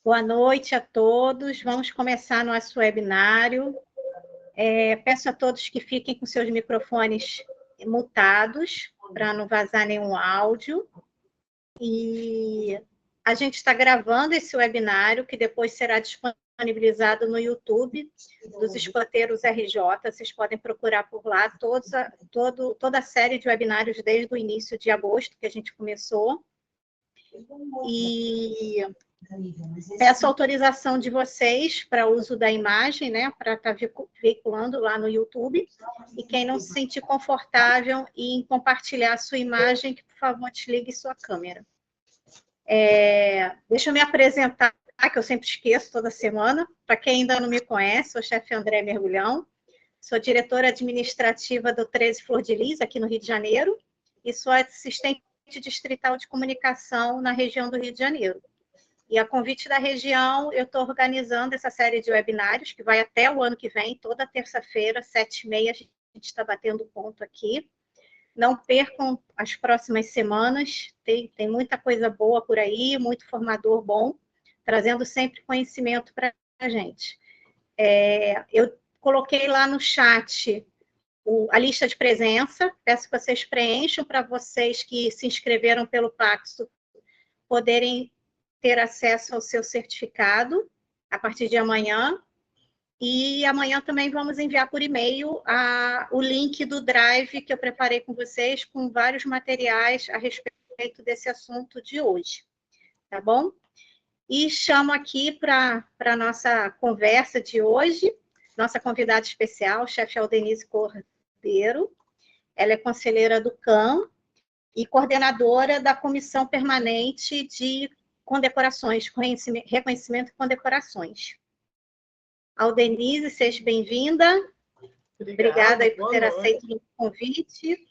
Boa noite a todos. Vamos começar nosso webinário. Peço a todos que fiquem com seus microfones mutados, para não vazar nenhum áudio. E a gente está gravando esse webinário, que depois será disponibilizado no YouTube dos Escoteiros RJ. Vocês podem procurar por lá toda a série de webinários desde o início de agosto, que a gente começou. E peço autorização de vocês para uso da imagem, né, para estar veiculando lá no YouTube. E quem não se sentir confortável em compartilhar a sua imagem, que, por favor, desligue sua câmera. Deixa eu me apresentar, que eu sempre esqueço toda semana. Para quem ainda não me conhece, sou chefe André Mergulhão, sou diretora administrativa do 13 Flor de Lis, aqui no Rio de Janeiro, e sou assistente distrital de comunicação na região do Rio de Janeiro. E a convite da região, eu estou organizando essa série de webinários, que vai até o ano que vem, toda terça-feira, 7h30, a gente está batendo ponto aqui. Não percam as próximas semanas, tem muita coisa boa por aí, muito formador bom, trazendo sempre conhecimento para a gente. Eu coloquei lá no chat a lista de presença, peço que vocês preencham para vocês que se inscreveram pelo Paxo poderem ter acesso ao seu certificado a partir de amanhã. E amanhã também vamos enviar por e-mail o link do Drive que eu preparei com vocês, com vários materiais a respeito desse assunto de hoje. Tá bom? E chamo aqui para a nossa conversa de hoje, nossa convidada especial, chefe Aldenise Cordeiro. Ela é conselheira do CAM e coordenadora da Comissão Permanente de Condecorações, Reconhecimento e Condecorações. Aldenise, seja bem-vinda. Obrigada aí por ter aceito o convite.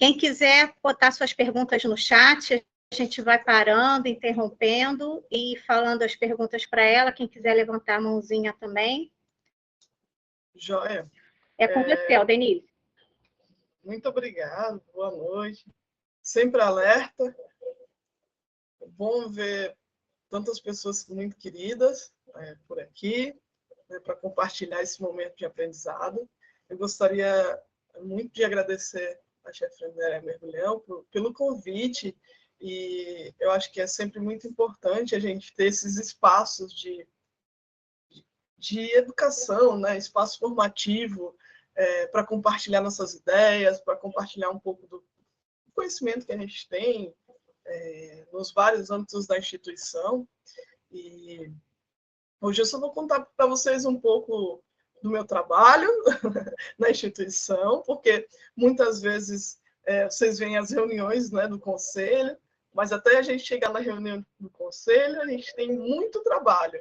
Quem quiser botar suas perguntas no chat, a gente vai parando, interrompendo e falando as perguntas para ela. Quem quiser levantar a mãozinha também. Joia. É com você, Aldenise. Muito obrigado, boa noite. Sempre alerta. É bom ver tantas pessoas muito queridas por aqui, para compartilhar esse momento de aprendizado. Eu gostaria muito de agradecer a chefe André Mergulhão pelo convite, e eu acho que é sempre muito importante a gente ter esses espaços de educação, né? Espaço formativo, para compartilhar nossas ideias, para compartilhar um pouco do conhecimento que a gente tem nos vários âmbitos da instituição. E hoje eu só vou contar para vocês um pouco do meu trabalho na instituição, porque muitas vezes vocês veem as reuniões, né, do conselho, mas até a gente chegar na reunião do conselho, a gente tem muito trabalho,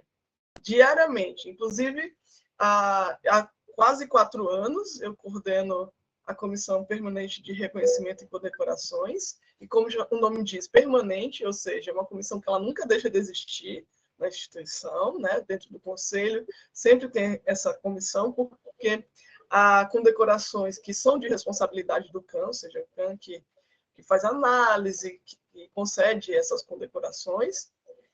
diariamente. Inclusive, há quase 4 anos, eu coordeno a Comissão Permanente de Reconhecimento e Condecorações, e como o nome diz, permanente, ou seja, é uma comissão que ela nunca deixa de existir na instituição, né, dentro do conselho, sempre tem essa comissão, porque há condecorações que são de responsabilidade do CAM, ou seja, o CAM que faz análise, que concede essas condecorações,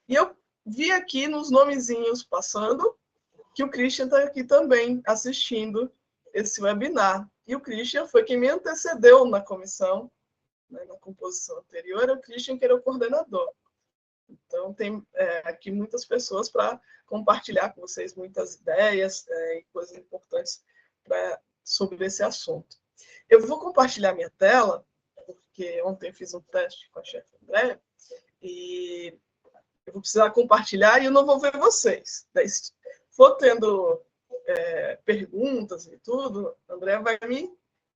e eu vi aqui nos nomezinhos passando que o Christian está aqui também assistindo esse webinar. E o Christian foi quem me antecedeu na comissão, né, na composição anterior, era o Christian que era o coordenador. Então, tem aqui muitas pessoas para compartilhar com vocês muitas ideias e coisas importantes sobre esse assunto. Eu vou compartilhar minha tela, porque ontem eu fiz um teste com a chefe André, e eu vou precisar compartilhar e eu não vou ver vocês. Daí, se for tendo perguntas e tudo, André vai me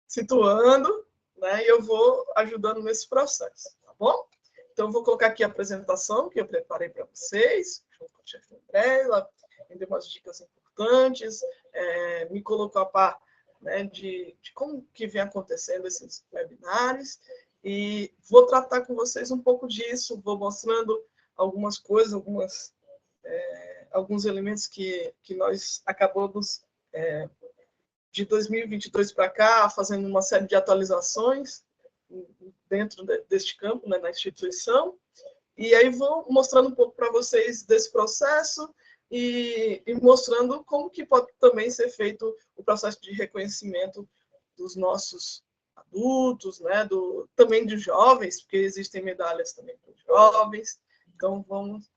situando, né, e eu vou ajudando nesse processo, tá bom? Então, eu vou colocar aqui a apresentação que eu preparei para vocês, junto com a chefe André, ela me deu umas dicas importantes, me colocou a par, né, de como que vem acontecendo esses webinários, e vou tratar com vocês um pouco disso, vou mostrando algumas coisas, alguns elementos que nós acabamos, de 2022 para cá, fazendo uma série de atualizações dentro deste campo, né, na instituição, E aí vou mostrando um pouco para vocês desse processo e mostrando como que pode também ser feito o processo de reconhecimento dos nossos adultos, né? Também de jovens, porque existem medalhas também para os jovens. Então, vamos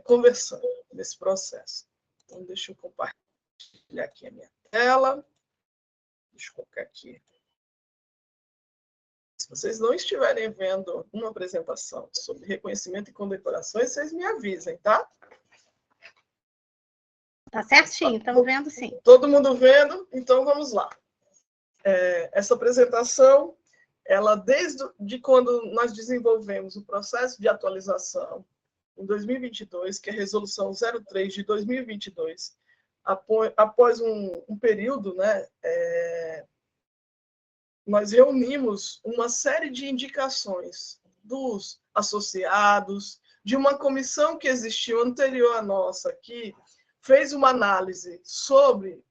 conversando nesse processo. Então, deixa eu compartilhar aqui a minha tela. Deixa eu colocar aqui. Se vocês não estiverem vendo uma apresentação sobre reconhecimento e condecorações, vocês me avisem, tá? Tá certinho, estamos vendo sim. Todo mundo vendo? Então vamos lá. Essa apresentação, ela desde quando nós desenvolvemos o processo de atualização em 2022, que é a resolução 03 de 2022, após um período, né, nós reunimos uma série de indicações dos associados, de uma comissão que existiu anterior à nossa, que fez uma análise sobre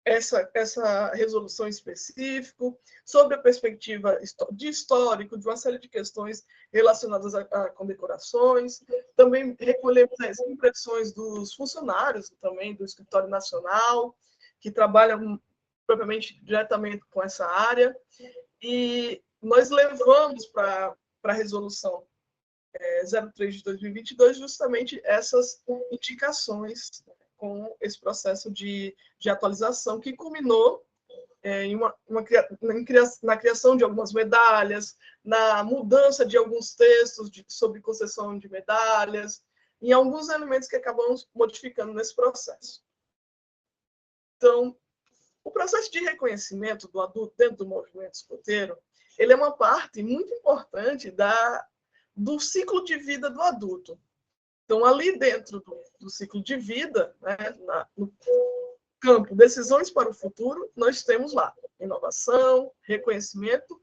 essa resolução específica, sobre a perspectiva de histórico, de uma série de questões relacionadas a condecorações. Também recolhemos as impressões dos funcionários também do Escritório Nacional, que trabalham propriamente diretamente com essa área, e nós levamos para a resolução 03 de 2022 justamente essas indicações com esse processo de atualização que culminou na criação de algumas medalhas, na mudança de alguns textos sobre concessão de medalhas, em alguns elementos que acabamos modificando nesse processo. Então, o processo de reconhecimento do adulto dentro do movimento escoteiro, ele é uma parte muito importante do ciclo de vida do adulto. Então, ali dentro do ciclo de vida, né, no campo Decisões para o Futuro, nós temos lá inovação, reconhecimento,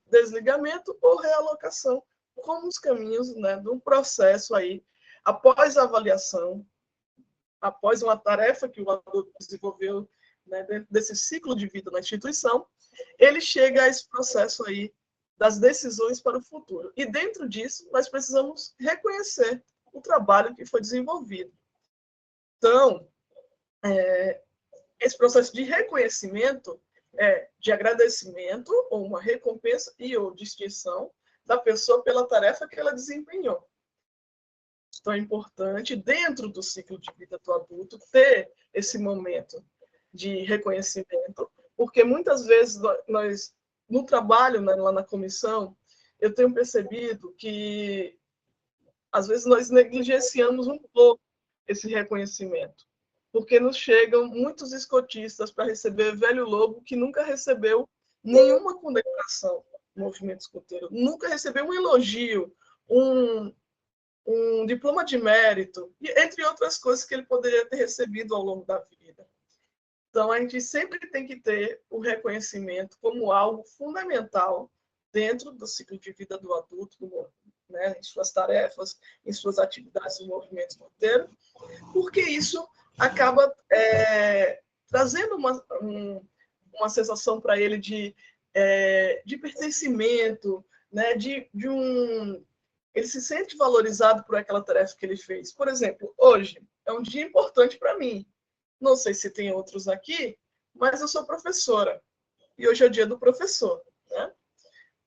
desligamento ou realocação, como os caminhos, né, de um processo aí, após a avaliação, após uma tarefa que o adulto desenvolveu, né, dentro desse ciclo de vida na instituição, ele chega a esse processo aí das decisões para o futuro. E dentro disso, nós precisamos reconhecer o trabalho que foi desenvolvido. Então, esse processo de reconhecimento é de agradecimento ou uma recompensa e ou distinção da pessoa pela tarefa que ela desempenhou. Então, é importante, dentro do ciclo de vida do adulto, ter esse momento de reconhecimento, porque muitas vezes nós, no trabalho, né, lá na comissão, eu tenho percebido que, às vezes, nós negligenciamos um pouco esse reconhecimento, porque nos chegam muitos escotistas para receber velho lobo que nunca recebeu nenhuma condecoração no movimento escoteiro, nunca recebeu um elogio, um diploma de mérito, entre outras coisas que ele poderia ter recebido ao longo da vida. Então, a gente sempre tem que ter o reconhecimento como algo fundamental dentro do ciclo de vida do adulto, né, em suas tarefas, em suas atividades no movimento escoteiro, porque isso acaba trazendo uma sensação para ele de pertencimento, né, ele se sente valorizado por aquela tarefa que ele fez. Por exemplo, hoje é um dia importante para mim. Não sei se tem outros aqui, mas eu sou professora. E hoje é o dia do professor, né?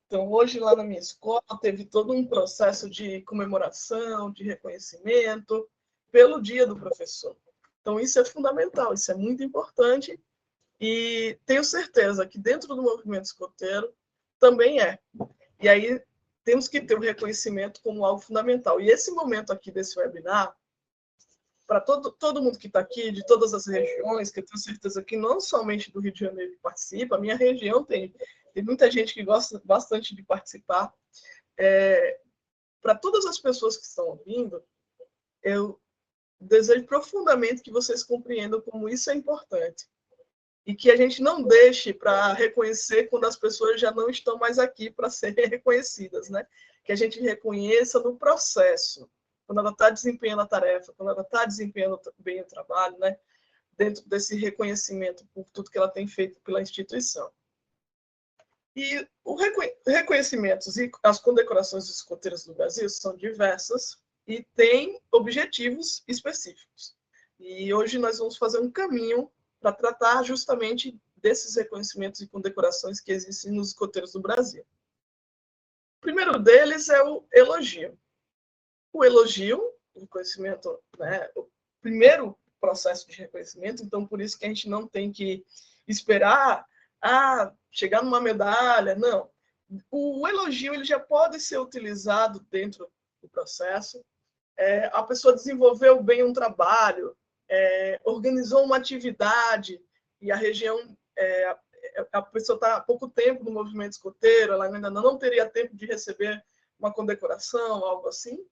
Então, hoje lá na minha escola teve todo um processo de comemoração, de reconhecimento pelo dia do professor. Então, isso é fundamental, isso é muito importante. E tenho certeza que dentro do movimento escoteiro também é. E aí temos que ter o reconhecimento como algo fundamental. E esse momento aqui desse webinar, para todo mundo que está aqui, de todas as regiões, que eu tenho certeza que não somente do Rio de Janeiro que participa, a minha região tem muita gente que gosta bastante de participar. Para todas as pessoas que estão ouvindo, eu desejo profundamente que vocês compreendam como isso é importante. E que a gente não deixe para reconhecer quando as pessoas já não estão mais aqui para serem reconhecidas, né? Que a gente reconheça no processo, quando ela está desempenhando a tarefa, quando ela está desempenhando bem o trabalho, né? Dentro desse reconhecimento por tudo que ela tem feito pela instituição. E os reconhecimentos e as condecorações dos escoteiros do Brasil são diversas e têm objetivos específicos. E hoje nós vamos fazer um caminho para tratar justamente desses reconhecimentos e condecorações que existem nos escoteiros do Brasil. O primeiro deles é o elogio. O elogio, o reconhecimento, né, o primeiro processo de reconhecimento, então por isso que a gente não tem que esperar chegar numa medalha, não. O elogio ele já pode ser utilizado dentro do processo. A pessoa desenvolveu bem um trabalho, organizou uma atividade e a região, a pessoa está há pouco tempo no movimento escoteiro, ela ainda não teria tempo de receber uma condecoração, algo assim,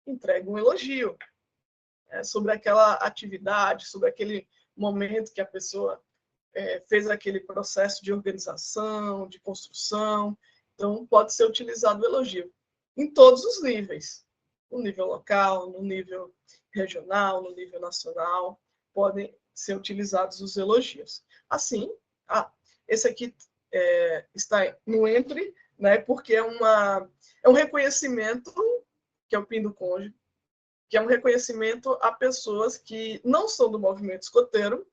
entrega um elogio sobre aquela atividade, sobre aquele momento que a pessoa fez aquele processo de organização, de construção. Então, pode ser utilizado o elogio em todos os níveis. No nível local, no nível regional, no nível nacional, podem ser utilizados os elogios. Assim, esse aqui está no entre, né, porque é um reconhecimento, que é o PIN do cônjuge, que é um reconhecimento a pessoas que não são do movimento escoteiro,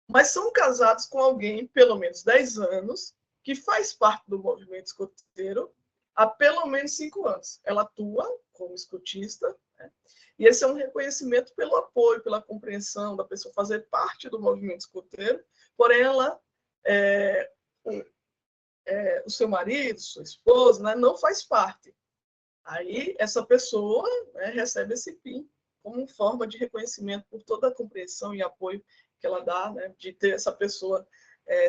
mas são casados com alguém pelo menos 10 anos, que faz parte do movimento escoteiro há pelo menos 5 anos. Ela atua como escotista, né? E esse é um reconhecimento pelo apoio, pela compreensão da pessoa fazer parte do movimento escoteiro, porém ela, o seu marido, sua esposa, né, não faz parte. Aí essa pessoa, né, recebe esse PIN como forma de reconhecimento por toda a compreensão e apoio que ela dá, né, de ter essa pessoa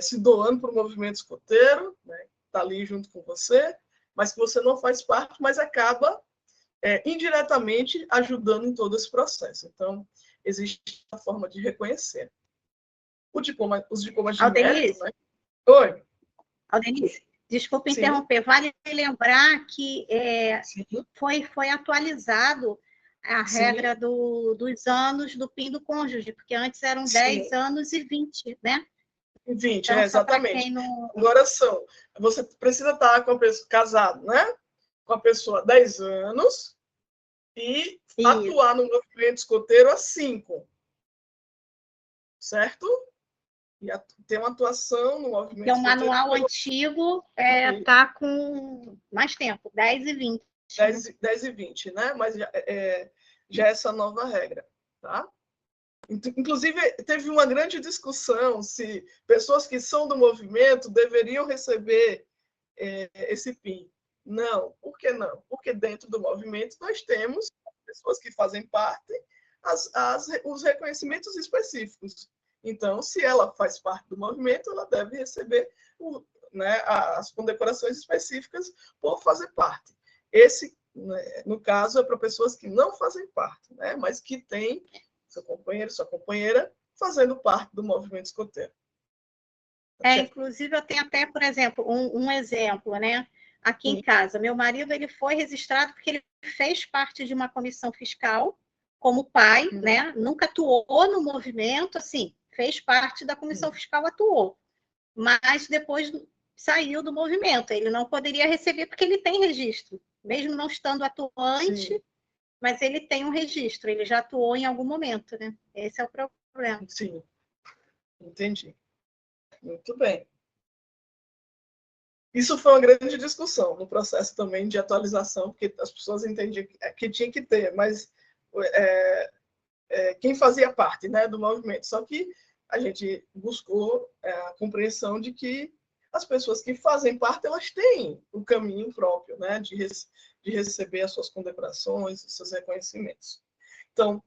se doando para o movimento escoteiro, né, está ali junto com você, mas que você não faz parte, mas acaba indiretamente ajudando em todo esse processo. Então, existe a forma de reconhecer. Os diplomas de mérito, né? Oi. Aldenice, desculpa Sim. interromper. Vale lembrar que foi atualizado a regra dos anos do PIN do cônjuge, porque antes eram 10 anos e 20, né? 20, então, exatamente. Não... Agora você precisa estar com a pessoa, casado, né? Com a pessoa há 10 anos e atuar no movimento escoteiro há 5. Certo? E tem uma atuação no movimento escoteiro. O manual antigo está com mais tempo, 10 e 20. 10 e 20, né? Mas já é essa nova regra, tá? Inclusive, teve uma grande discussão se pessoas que são do movimento deveriam receber esse PIN. Não. Por que não? Porque dentro do movimento nós temos pessoas que fazem parte, os reconhecimentos específicos. Então, se ela faz parte do movimento, ela deve receber as condecorações específicas por fazer parte. Esse, no caso, é para pessoas que não fazem parte, né, mas que têm seu companheiro, sua companheira, fazendo parte do movimento escoteiro. Inclusive, eu tenho até, por exemplo, um exemplo, né? Aqui em casa, meu marido ele foi registrado porque ele fez parte de uma comissão fiscal como pai, né? Nunca atuou no movimento, assim, fez parte da comissão fiscal, atuou, mas depois saiu do movimento. Ele não poderia receber porque ele tem registro, mesmo não estando atuante, mas ele tem um registro, ele já atuou em algum momento, né? Esse é o problema. Sim, entendi. Muito bem. Isso foi uma grande discussão no processo também de atualização, porque as pessoas entendiam que tinha que ter, mas quem fazia parte, né, do movimento. Só que a gente buscou a compreensão de que as pessoas que fazem parte, elas têm o caminho próprio, né, de receber as suas condecorações, os seus reconhecimentos. Então,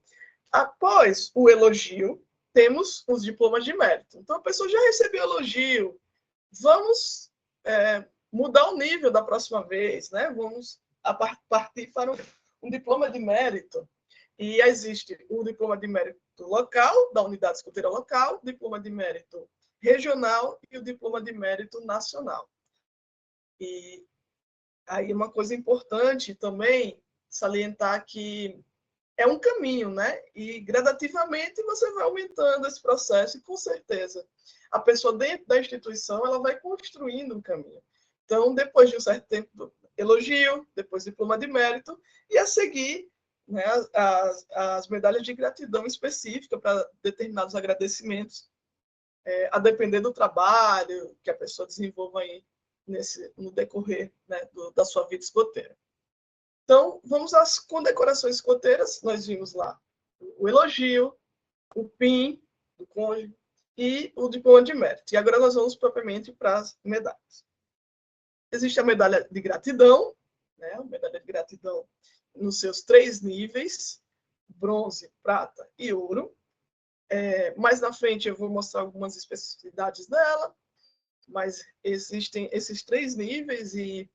após o elogio, temos os diplomas de mérito. Então, a pessoa já recebeu elogio, vamos mudar o nível da próxima vez, né? Vamos partir para um diploma de mérito. E existe o diploma de mérito local, da unidade escoteira local, o diploma de mérito regional e o diploma de mérito nacional. E aí uma coisa importante também salientar que é um caminho, né? E gradativamente você vai aumentando esse processo e com certeza a pessoa dentro da instituição ela vai construindo um caminho. Então, depois de um certo tempo, elogio, depois diploma de mérito, e a seguir, né, as medalhas de gratidão específica para determinados agradecimentos, a depender do trabalho que a pessoa desenvolva aí no decorrer, né, da sua vida escoteira. Então, vamos às condecorações escoteiras. Nós vimos lá o elogio, o PIN do cônjuge e o diploma de mérito. E agora nós vamos propriamente para as medalhas. Existe a medalha de gratidão, né? A medalha de gratidão nos seus 3 níveis, bronze, prata e ouro. Mais na frente eu vou mostrar algumas especificidades dela, mas existem esses 3 níveis e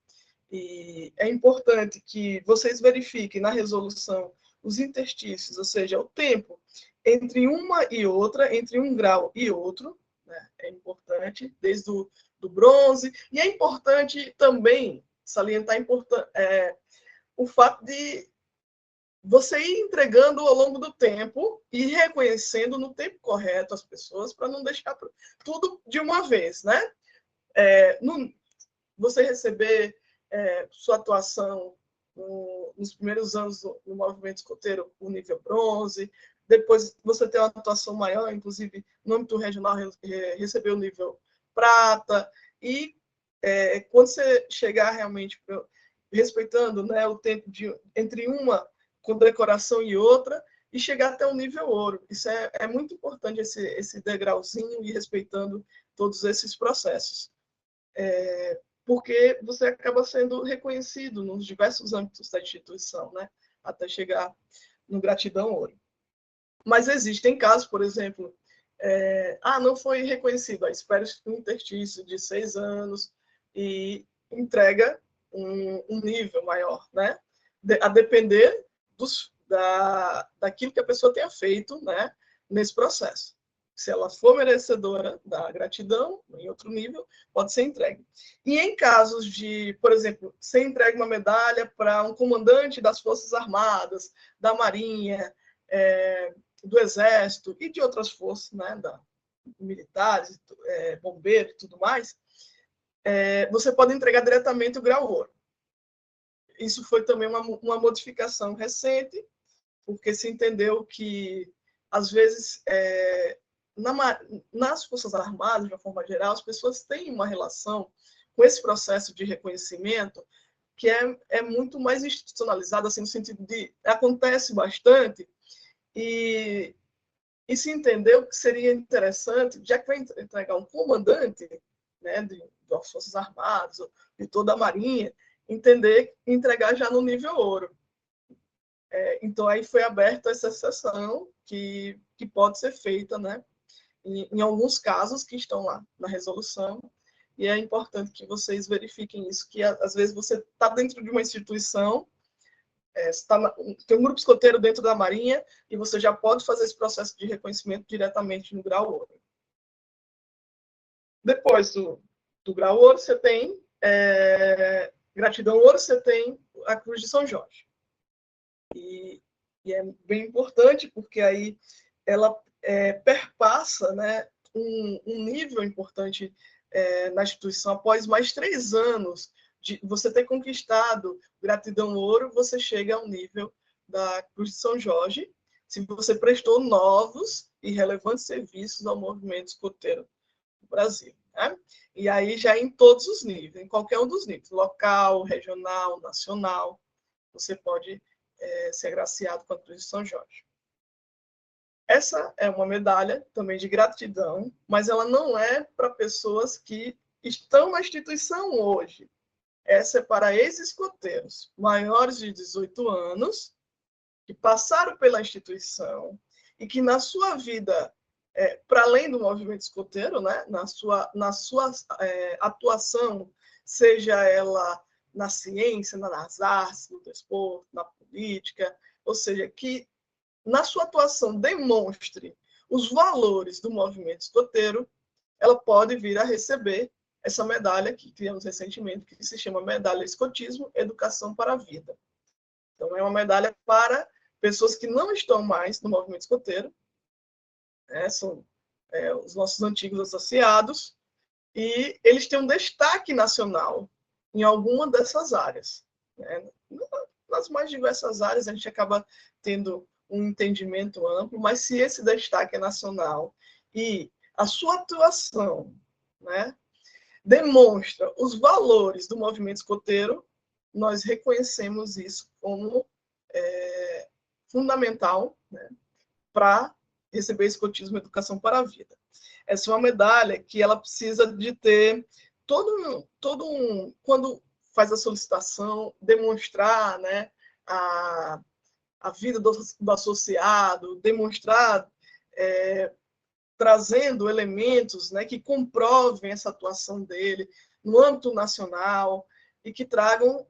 é importante que vocês verifiquem na resolução os interstícios, ou seja, o tempo entre uma e outra, entre um grau e outro, né? É importante, desde do bronze, e é importante também salientar o fato de você ir entregando ao longo do tempo e reconhecendo no tempo correto as pessoas, para não deixar tudo de uma vez, né? Você receber sua atuação nos primeiros anos no movimento escoteiro, o nível bronze, depois você ter uma atuação maior, inclusive no âmbito regional, receber o nível prata, e quando você chegar realmente respeitando, né, o tempo entre uma condecoração e outra, e chegar até o nível ouro. Isso é muito importante, esse degrauzinho, e respeitando todos esses processos. Porque você acaba sendo reconhecido nos diversos âmbitos da instituição, né, até chegar no gratidão ouro. Mas existem casos, por exemplo, não foi reconhecido, espera um interstício de 6 anos e entrega um nível maior, né? A depender daquilo que a pessoa tenha feito, né, nesse processo. Se ela for merecedora da gratidão, em outro nível, pode ser entregue. E em casos de, por exemplo, ser entregue uma medalha para um comandante das Forças Armadas, da Marinha, do Exército e de outras forças, né, militares, bombeiros e tudo mais, você pode entregar diretamente o grau ouro. Isso foi também uma modificação recente, porque se entendeu que, às vezes, nas Forças Armadas, de uma forma geral, as pessoas têm uma relação com esse processo de reconhecimento que é muito mais institucionalizado, assim, no sentido de acontece bastante, e se entendeu que seria interessante, já que vai entregar um comandante, né, das Forças Armadas, de toda a Marinha, entregar já no nível ouro. Então, aí foi aberta essa exceção que pode ser feita, né, em alguns casos que estão lá na resolução, e é importante que vocês verifiquem isso, que às vezes você está dentro de uma instituição, tem um grupo escoteiro dentro da Marinha, e você já pode fazer esse processo de reconhecimento diretamente no grau ouro. Depois do grau ouro, você tem gratidão ouro, você tem a Cruz de São Jorge. E é bem importante, porque aí ela perpassa, né, um nível importante na instituição. Após mais 3 anos de você ter conquistado gratidão ouro, você chega ao nível da Cruz de São Jorge, se você prestou novos e relevantes serviços ao movimento escoteiro do Brasil, né? E aí já em todos os níveis, em qualquer um dos níveis, local, regional, nacional, você pode ser agraciado com a Cruz de São Jorge. Essa é uma medalha também de gratidão, mas ela não é para pessoas que estão na instituição hoje. Essa é para ex-escoteiros maiores de 18 anos, que passaram pela instituição e que na sua vida, para além do movimento escoteiro, né, na sua atuação, seja ela na ciência, nas artes, no desporto, na política, ou seja, que na sua atuação demonstre os valores do movimento escoteiro, ela pode vir a receber essa medalha que criamos recentemente, que se chama Medalha Escotismo, Educação para a Vida. Então, é uma medalha para pessoas que não estão mais no movimento escoteiro, são os nossos antigos associados, e eles têm um destaque nacional em alguma dessas áreas, né? Nas mais diversas áreas, a gente acaba tendo um entendimento amplo, mas se esse destaque é nacional e a sua atuação, né, demonstra os valores do movimento escoteiro, nós reconhecemos isso como fundamental, né, para receber escotismo Educação para a Vida. Essa é uma medalha que ela precisa de ter quando faz a solicitação, demonstrar, né, a vida do associado, demonstrar, trazendo elementos, né, que comprovem essa atuação dele no âmbito nacional e que tragam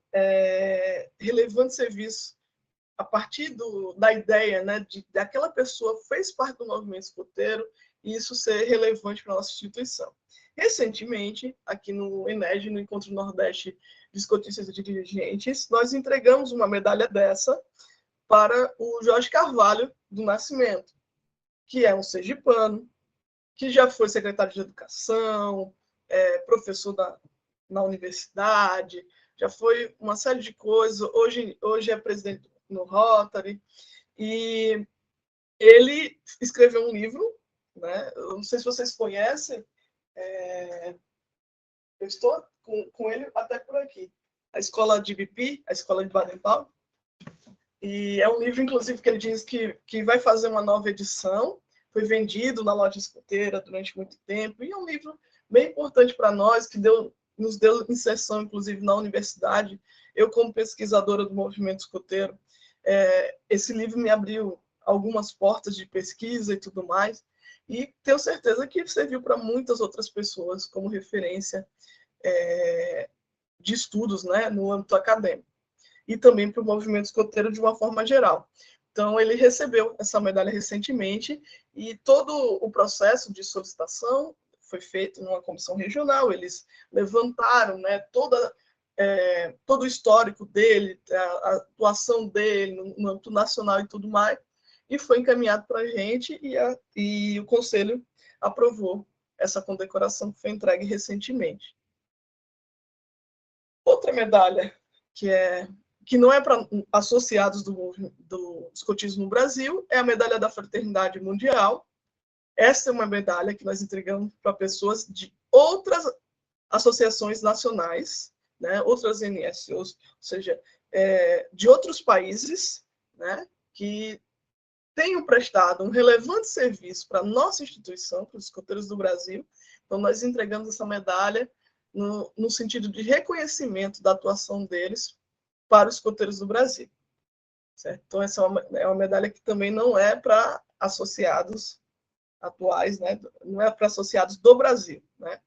relevante serviço a partir da ideia, né, daquela pessoa fez parte do movimento escoteiro e isso ser relevante para a nossa instituição. Recentemente, aqui no ENED, no Encontro Nordeste de Escotistas e Dirigentes, nós entregamos uma medalha dessa para o Jorge Carvalho do Nascimento, que é um sergipano, que já foi secretário de Educação, professor na universidade, já foi uma série de coisas, hoje é presidente no Rotary, e ele escreveu um livro, né? Eu não sei se vocês conhecem, eu estou com ele até por aqui, a Escola de BP, a Escola de Baden-Powell, e é um livro, inclusive, que ele diz que vai fazer uma nova edição, foi vendido na loja escoteira durante muito tempo, e é um livro bem importante para nós, que nos deu inserção, inclusive, na universidade. Eu, como pesquisadora do movimento escoteiro, esse livro me abriu algumas portas de pesquisa e tudo mais, e tenho certeza que serviu para muitas outras pessoas como referência de estudos, né, no âmbito acadêmico, e também para o movimento escoteiro de uma forma geral. Então, ele recebeu essa medalha recentemente, e todo o processo de solicitação foi feito numa comissão regional, eles levantaram, né, todo o histórico dele, a atuação dele no âmbito nacional e tudo mais, e foi encaminhado para a gente, e o Conselho aprovou essa condecoração que foi entregue recentemente. Outra medalha que não é para associados do escotismo no Brasil é a medalha da Fraternidade Mundial. Essa é uma medalha que nós entregamos para pessoas de outras associações nacionais, né, outras NSOs, ou seja, de outros países, né, que tenham prestado um relevante serviço para a nossa instituição, para os escoteiros do Brasil. Então, nós entregamos essa medalha no sentido de reconhecimento da atuação deles para os escoteiros do Brasil. Certo? Então, essa é uma medalha que também não é para associados atuais, né? Não é para associados do Brasil, né?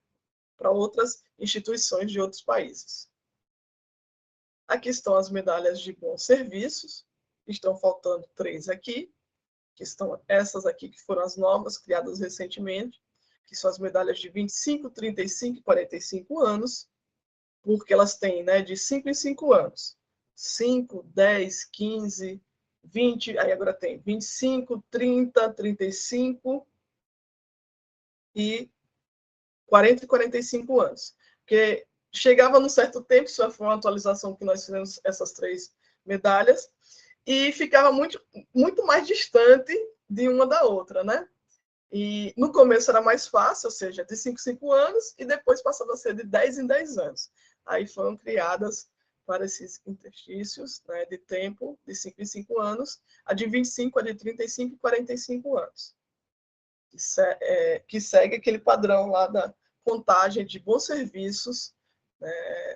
Para outras instituições de outros países. Aqui estão as medalhas de bons serviços, estão faltando 3 aqui, que estão essas aqui que foram as novas, criadas recentemente, que são as medalhas de 25, 35 e 45 anos, porque elas têm, né, de 5 em 5 anos. 5, 10, 15, 20, aí agora tem 25, 30, 35 e 40 e 45 anos. Porque chegava num certo tempo, isso foi uma atualização que nós fizemos essas 3 medalhas, e ficava muito, muito mais distante de uma da outra, né? E no começo era mais fácil, ou seja, de 5 em 5 anos, e depois passava a ser de 10 em 10 anos. Aí foram criadas para esses interstícios, né, de tempo, de 5 em 5 anos, a de 25, a de 35 e 45 anos. Que segue aquele padrão lá da contagem de bons serviços,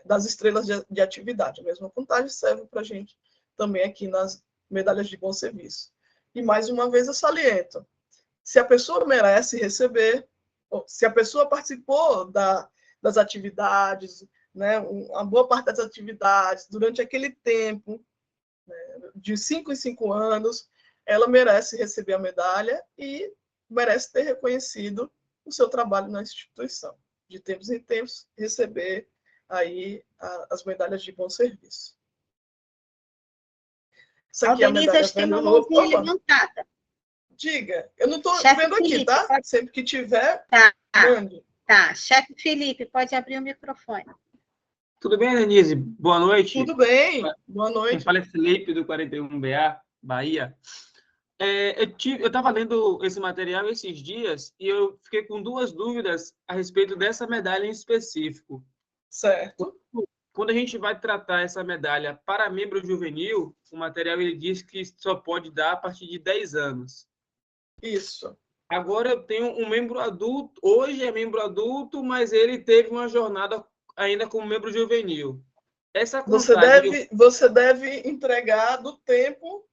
das estrelas de atividade. A mesma contagem serve para a gente também aqui nas medalhas de bom serviço. E mais uma vez eu saliento, se a pessoa merece receber, se a pessoa participou das atividades, né, uma boa parte das atividades, durante aquele tempo, né, de 5 em 5 anos, ela merece receber a medalha e merece ter reconhecido o seu trabalho na instituição. De tempos em tempos, receber aí as medalhas de bom serviço. Isso aqui é a medalha tem uma mãozinha levantada. Diga, eu não estou vendo aqui, Felipe, tá? Pode... Sempre que tiver, mande. Tá, chefe Felipe, pode abrir o microfone. Tudo bem, Denise? Boa noite. Tudo bem, boa noite. Quem fala é Felipe, do 41BA, Bahia. Eu estava lendo esse material esses dias e eu fiquei com duas dúvidas a respeito dessa medalha em específico. Certo. Quando a gente vai tratar essa medalha para membro juvenil, o material ele diz que só pode dar a partir de 10 anos. Isso. Agora eu tenho um membro adulto, hoje é membro adulto, mas ele teve uma jornada ainda como membro juvenil. Essa contagem... Você deve entregar do tempo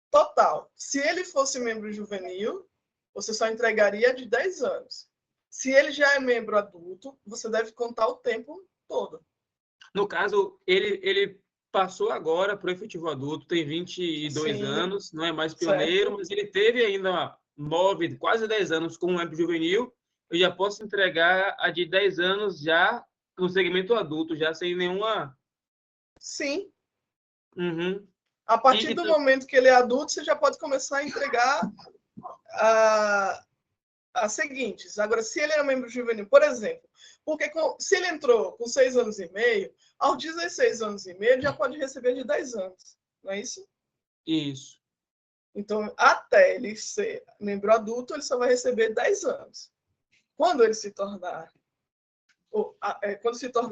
total. Se ele fosse membro juvenil, você só entregaria de 10 anos. Se ele já é membro adulto, você deve contar o tempo todo. No caso, ele passou agora para o efetivo adulto, tem 22 Sim, anos, não é mais pioneiro, certo. mas ele teve ainda 9, quase 10 anos como membro juvenil. Eu já posso entregar a de 10 anos já no segmento adulto, já sem nenhuma... Sim. Uhum. A partir do momento que ele é adulto, você já pode começar a entregar as seguintes. Agora, se ele é membro juvenil, por exemplo, porque se ele entrou com 6 anos e meio, aos 16 anos e meio, ele já pode receber de 10 anos. Não é isso? Isso. Então, até ele ser membro adulto, ele só vai receber 10 anos. Quando ele se tornar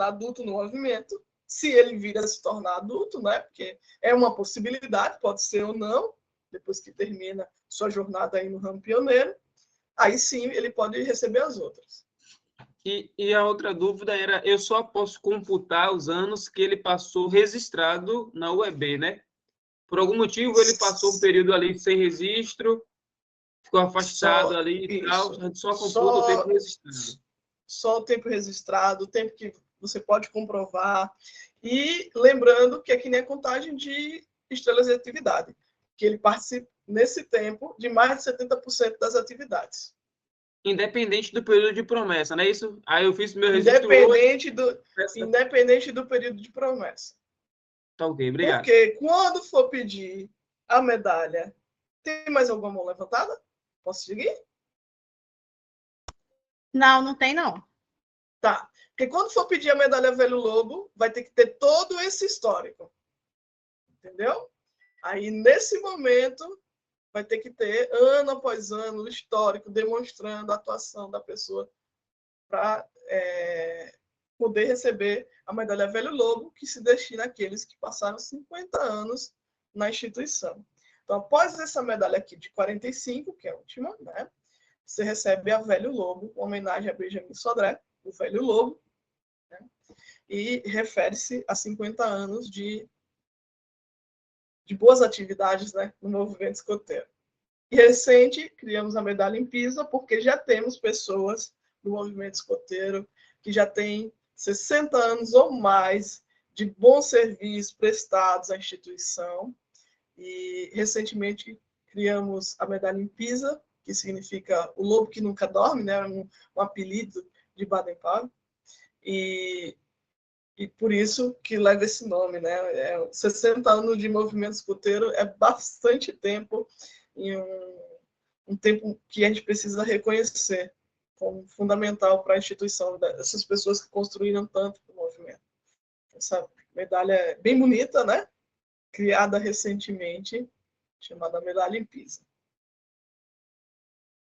adulto no movimento, se ele vir a se tornar adulto, né? Porque é uma possibilidade, pode ser ou não, depois que termina sua jornada aí no ramo pioneiro, aí sim ele pode receber as outras. E a outra dúvida era, eu só posso computar os anos que ele passou registrado na UEB, né? Por algum motivo ele passou um período ali sem registro, ficou afastado ali e tal, a gente só computa o tempo registrado. Só o tempo registrado, o tempo que você pode comprovar. E lembrando que aqui nem a contagem de estrelas de atividade, que ele participa, nesse tempo, de mais de 70% das atividades. Independente do período de promessa, não é isso? Aí eu fiz meu registro hoje. Independente do período de promessa. Tá ok, obrigado. Porque quando for pedir a medalha, tem mais alguma mão levantada? Posso seguir? Não, não tem, não. Tá. Porque quando for pedir a medalha Velho Lobo, vai ter que ter todo esse histórico. Entendeu? Aí, nesse momento, vai ter que ter, ano após ano, o histórico, demonstrando a atuação da pessoa para poder receber a medalha Velho Lobo, que se destina àqueles que passaram 50 anos na instituição. Então, após essa medalha aqui de 45, que é a última, né, você recebe a Velho Lobo, uma homenagem a Benjamin Sodré, o Velho Lobo, né, e refere-se a 50 anos de boas atividades, né, no movimento escoteiro. E recente, criamos a medalha em Pisa, porque já temos pessoas no movimento escoteiro que já têm 60 anos ou mais de bons serviços prestados à instituição. E, recentemente, criamos a medalha em Pisa, que significa o lobo que nunca dorme, né? um apelido de Baden-Powell. E por isso que leva esse nome, né? 60 anos de movimento escoteiro é bastante tempo, em um tempo que a gente precisa reconhecer como fundamental para a instituição dessas pessoas que construíram tanto o movimento. Essa medalha é bem bonita, né? Criada recentemente, chamada Medalha em Pisa.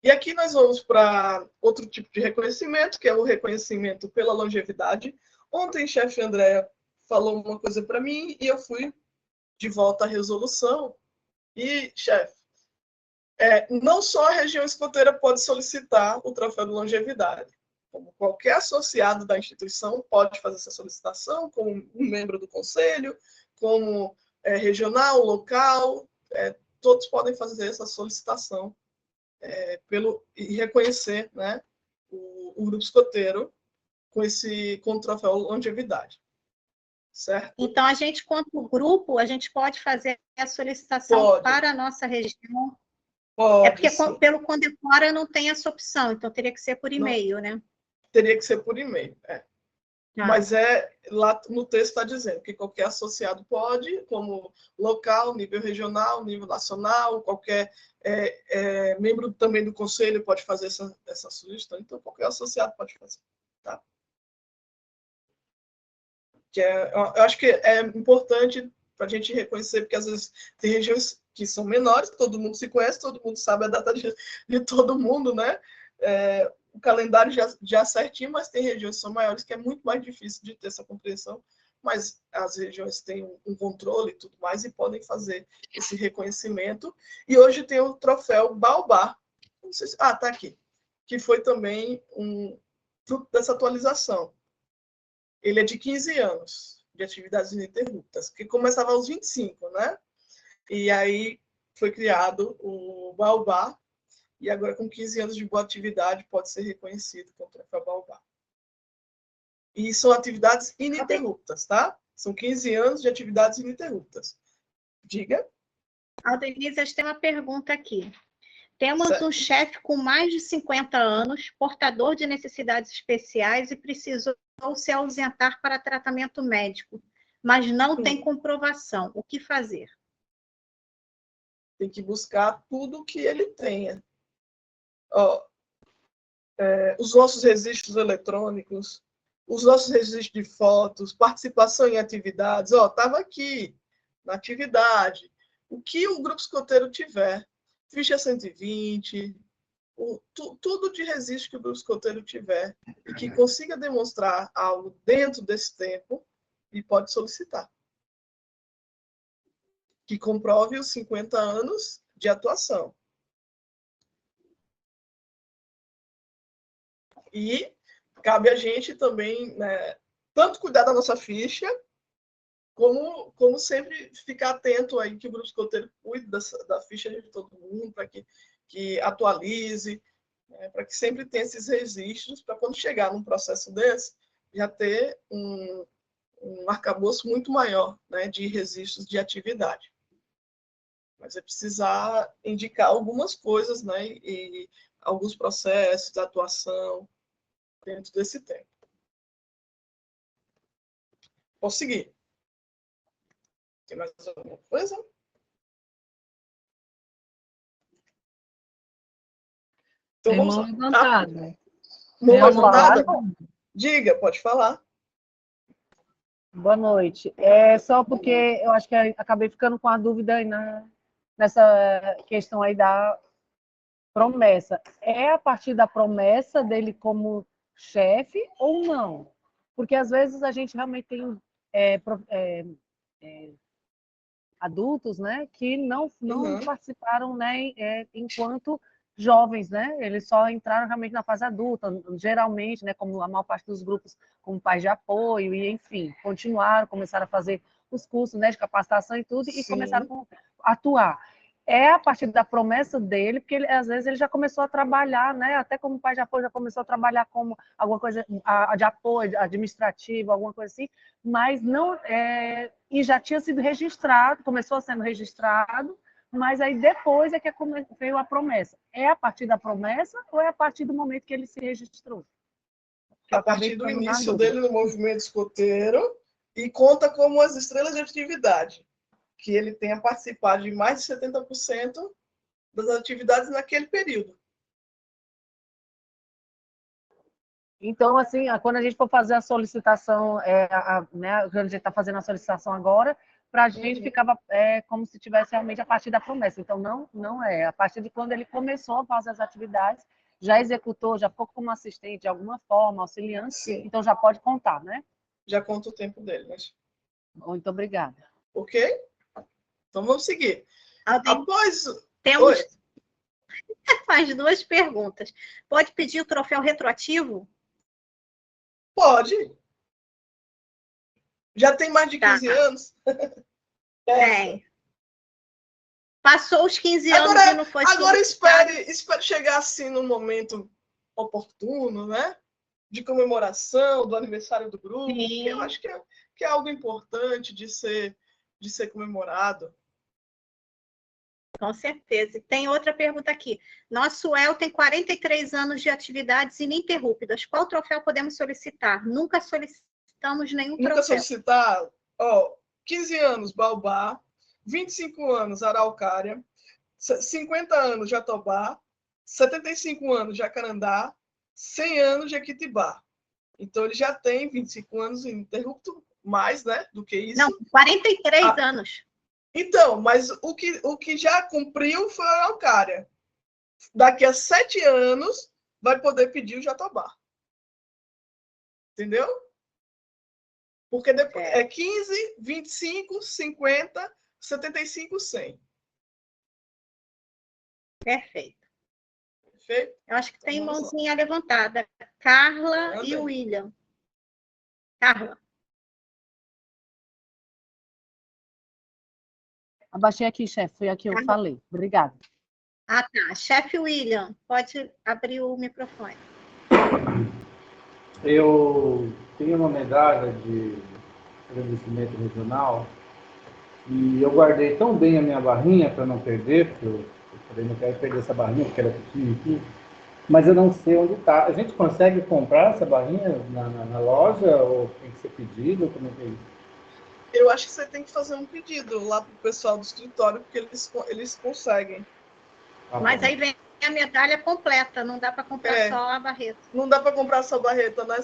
E aqui nós vamos para outro tipo de reconhecimento, que é o reconhecimento pela longevidade. Ontem, chefe André falou uma coisa para mim e eu fui de volta à resolução. E, chefe, não só a região escoteira pode solicitar o troféu de longevidade. Como qualquer associado da instituição pode fazer essa solicitação, como um membro do conselho, como regional, local, todos podem fazer essa solicitação e reconhecer, né, o grupo escoteiro com o troféu longevidade. Certo? Então, a gente, quanto grupo, a gente pode fazer a solicitação para a nossa região. Pode, porque sim. pelo Condecora não tem essa opção, então teria que ser por e-mail, né? Teria que ser por e-mail, Mas lá no texto está dizendo que qualquer associado pode, como local, nível regional, nível nacional, qualquer membro também do conselho pode fazer essa sugestão. Então, qualquer associado pode fazer. Tá? eu acho que é importante para a gente reconhecer, porque às vezes tem regiões que são menores, todo mundo se conhece, todo mundo sabe a data de todo mundo, né? O calendário já certinho, mas tem regiões que são maiores que é muito mais difícil de ter essa compreensão, mas as regiões têm um controle e tudo mais e podem fazer esse reconhecimento. E hoje tem o troféu Baobá, não sei se, tá aqui, que foi também um fruto dessa atualização. Ele é de 15 anos de atividades ininterruptas, que começava aos 25, né? E aí foi criado o Baobá, e agora com 15 anos de boa atividade pode ser reconhecido como troféu Baobá. E são atividades ininterruptas, tá? São 15 anos de atividades ininterruptas. Diga. Denise, tem uma pergunta aqui. Temos um chefe com mais de 50 anos, portador de necessidades especiais e precisou se ausentar para tratamento médico, mas não tem comprovação. O que fazer? Tem que buscar tudo que ele tenha. Os nossos registros eletrônicos, os nossos registros de fotos, participação em atividades. Estava aqui, na atividade. O que o grupo escoteiro tiver, ficha 120, tudo de registro que o grupo escoteiro tiver e que consiga demonstrar algo dentro desse tempo, e pode solicitar. Que comprove os 50 anos de atuação. E cabe a gente também, né, tanto cuidar da nossa ficha, como sempre ficar atento aí que o grupo escoteiro cuide da ficha de todo mundo, para que atualize, né, para que sempre tenha esses registros, para quando chegar num processo desse, já ter um arcabouço muito maior, né, de registros de atividade. Mas é precisar indicar algumas coisas, né, e alguns processos de atuação dentro desse tempo. Vou seguir. Tem mais alguma coisa? Então, tem mão levantada. Mão levantada? Diga, pode falar. Boa noite. É só porque eu acho que acabei ficando com a dúvida aí nessa questão aí da promessa. É a partir da promessa dele como chefe ou não? Porque às vezes a gente realmente tem adultos, né, que não participaram, né, enquanto jovens, né? Eles só entraram realmente na fase adulta, geralmente, né, como a maior parte dos grupos, como pais de apoio e, enfim, começaram a fazer os cursos, né, de capacitação e tudo, e começaram a atuar. É a partir da promessa dele, porque às vezes ele já começou a trabalhar, né? Até como pai de apoio, já começou a trabalhar como alguma coisa de apoio administrativo, alguma coisa assim, mas não e já tinha sido registrado, começou sendo registrado, mas aí depois é que veio a promessa. É a partir da promessa ou é a partir do momento que ele se registrou? A partir do início dele no movimento escoteiro, e conta como as estrelas de atividade, que ele tenha participado de mais de 70% das atividades naquele período. Então, assim, quando a gente for fazer a solicitação, né, quando a gente está fazendo a solicitação agora, para a gente ficava como se tivesse realmente a partir da promessa. Então, não é. A partir de quando ele começou a fazer as atividades, já executou, já ficou como assistente de alguma forma, auxiliante, Sim. Então já pode contar, né? Já conta o tempo dele, né? Muito obrigada. Ok? Então vamos seguir. Após... Temos mais 2 perguntas. Pode pedir o troféu retroativo? Pode. Já tem mais de 15 anos? Passou os 15 anos e não foi agora espere chegar assim num momento oportuno, né? De comemoração do aniversário do grupo. Que eu acho que é algo importante de ser comemorado. Com certeza. E tem outra pergunta aqui. Nosso El tem 43 anos de atividades ininterruptas. Qual troféu podemos solicitar? Nunca solicitamos nenhum troféu. Nunca solicitar? 15 anos, Baobá. 25 anos, Araucária. 50 anos, Jatobá. 75 anos, Jacarandá. 100 anos, Jequitibá. Então, ele já tem 25 anos ininterrupto, mais, né, do que isso. Não, 43 anos. Então, mas o que já cumpriu foi a Araucária. Daqui a 7 anos, vai poder pedir o Jatobá. Entendeu? Porque depois é 15, 25, 50, 75, 100. Perfeito. Perfeito? Eu acho que tem Então, mãozinha levantada. Carla e o William. Carla. Abaixei aqui, chefe. Foi aqui que eu falei. Obrigada. Ah, tá. Chefe William, pode abrir o microfone. Eu tenho uma medalha de agradecimento regional e eu guardei tão bem a minha barrinha para não perder, porque eu falei, não quero perder essa barrinha, porque ela é pequenininha aqui, mas eu não sei onde está. A gente consegue comprar essa barrinha na loja ou tem que ser pedido? Como é que é isso? Eu acho que você tem que fazer um pedido lá para o pessoal do escritório, porque eles conseguem. Mas aí vem a medalha completa, não dá para comprar só a barreta. Não dá para comprar só a barreta, né?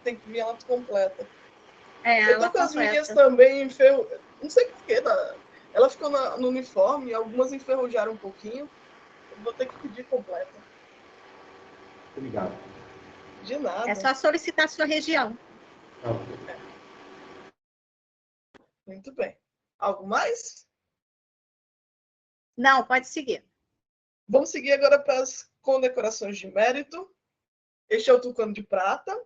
Tem que vir ela completa. Eu tô com as minhas também não sei porquê, ela ficou no uniforme, algumas enferrujaram um pouquinho. Eu vou ter que pedir completa. Obrigado. De nada. É só solicitar a sua região. Muito bem. Algo mais? Não, pode seguir. Vamos seguir agora para as condecorações de mérito. Este é o Tucano de Prata.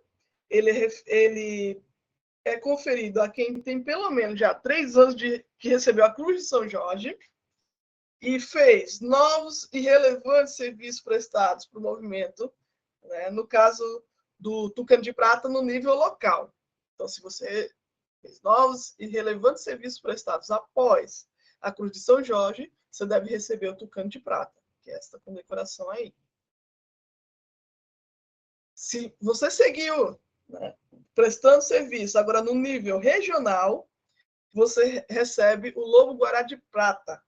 Ele é conferido a quem tem pelo menos já 3 anos que recebeu a Cruz de São Jorge e fez novos e relevantes serviços prestados para o movimento, né? No caso do Tucano de Prata, no nível local. Então, se você fez novos e relevantes serviços prestados após a Cruz de São Jorge, você deve receber o Tucano de Prata, que é essa condecoração aí. Se você seguiu, né, prestando serviço agora no nível regional, você recebe o Lobo-Guará de Prata,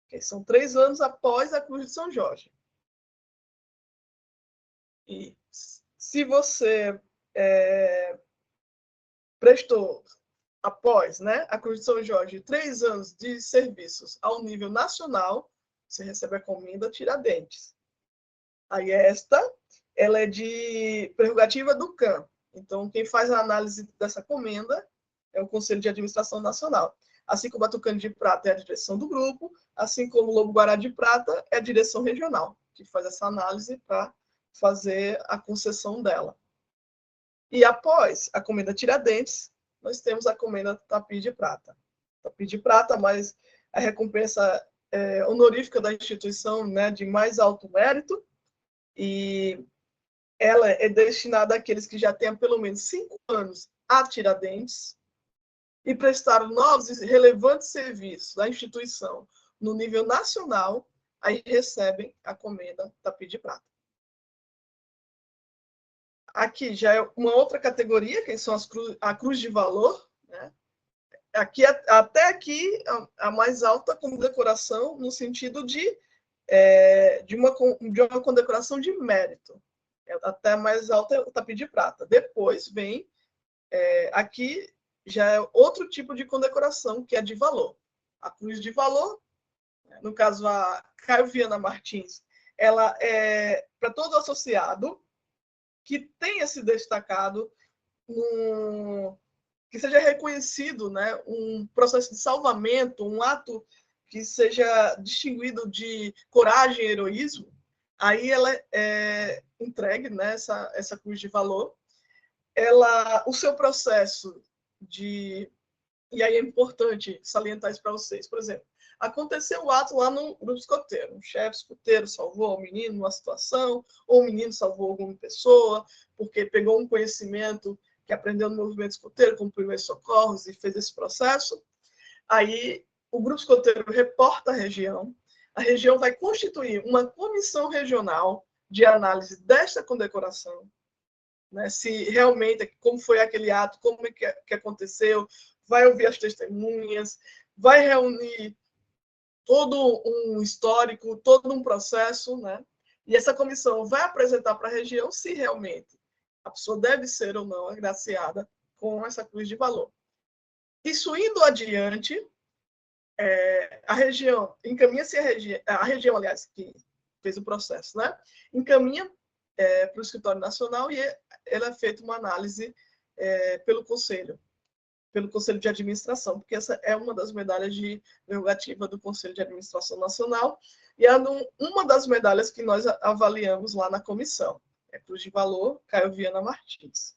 que são 3 anos após a Cruz de São Jorge. E se você prestou após, né, a Cruz de São Jorge 3 anos de serviços ao nível nacional, você recebe a comenda Tiradentes. Aí ela é de prerrogativa do CAM. Então, quem faz a análise dessa comenda é o Conselho de Administração Nacional. Assim como a Tucano de Prata é a direção do grupo, assim como o Lobo-Guará de Prata é a direção regional, que faz essa análise para fazer a concessão dela. E após a comenda Tiradentes, nós temos a comenda Tapi de Prata. Tapi de Prata, mas a recompensa honorífica da instituição, né, de mais alto mérito, e ela é destinada àqueles que já têm pelo menos 5 anos a Tiradentes e prestaram novos e relevantes serviços da instituição no nível nacional, aí recebem a comenda Tapi de Prata. Aqui já é uma outra categoria, que são a Cruz de Valor, né? Até aqui, a mais alta condecoração, no sentido de uma condecoração de mérito. Até a mais alta é o Tapi de Prata. Depois vem, aqui já é outro tipo de condecoração, que é de valor. A Cruz de Valor, no caso a Caio Viana Martins, ela é para todo associado que tenha se destacado, que seja reconhecido, né, um processo de salvamento, um ato que seja distinguido de coragem e heroísmo, aí ela é entregue, né, essa Cruz de Valor. O seu processo de... E aí é importante salientar isso para vocês. Por exemplo, aconteceu o ato lá no grupo escoteiro. Um chefe escoteiro salvou o menino numa situação, ou o menino salvou alguma pessoa, porque pegou um conhecimento que aprendeu no movimento escoteiro, como primeiros socorros, e fez esse processo. Aí o grupo escoteiro reporta a região vai constituir uma comissão regional de análise desta condecoração, né? Se realmente, como foi aquele ato, como é que aconteceu, vai ouvir as testemunhas, vai reunir todo um histórico, todo um processo, né? E essa comissão vai apresentar para a região se realmente a pessoa deve ser ou não agraciada com essa cruz de valor. Isso indo adiante, a região, encaminha-se a região, aliás, que fez o processo, né? Encaminha para o escritório nacional e ela é feita uma análise pelo conselho de administração, porque essa é uma das medalhas de prerrogativa do Conselho de Administração Nacional e é uma das medalhas que nós avaliamos lá na comissão. É Cruz de Valor Caio Viana Martins.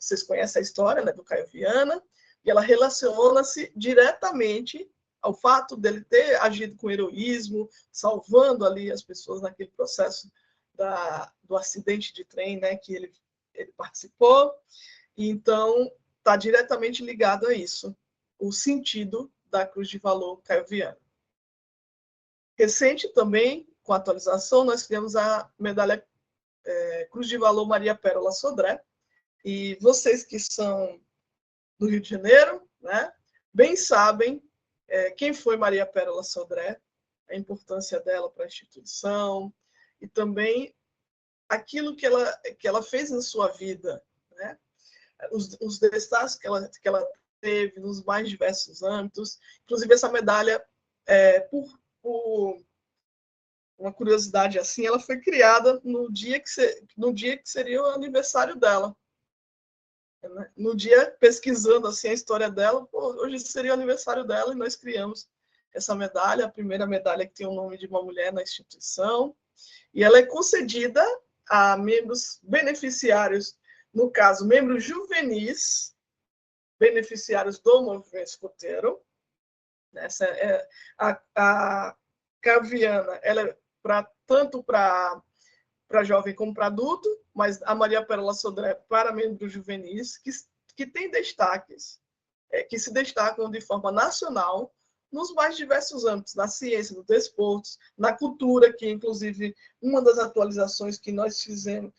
Vocês conhecem a história, né, do Caio Viana, e ela relaciona-se diretamente ao fato dele ter agido com heroísmo, salvando ali as pessoas naquele processo do acidente de trem, né, que ele participou. Então, está diretamente ligado a isso, o sentido da Cruz de Valor Caio Viana. Recente também, com a atualização, nós criamos a medalha Cruz de Valor Maria Pérola Sodré, e vocês que são do Rio de Janeiro, né, bem sabem quem foi Maria Pérola Sodré, a importância dela para a instituição, e também aquilo que ela fez na sua vida, né? Os destaques que ela teve nos mais diversos âmbitos. Inclusive, essa medalha, por uma curiosidade assim, ela foi criada no dia que seria o aniversário dela. No dia, pesquisando assim, a história dela, hoje seria o aniversário dela e nós criamos essa medalha, a primeira medalha que tem o nome de uma mulher na instituição, e ela é concedida a membros beneficiários, no caso, membros juvenis, beneficiários do movimento escoteiro. Essa a Caviana, ela é tanto para jovem como para adulto, mas a Maria Pérola Sodré é para membros juvenis, que tem destaques, que se destacam de forma nacional nos mais diversos âmbitos, na ciência, no desporto, na cultura, que inclusive uma das atualizações que nós fizemos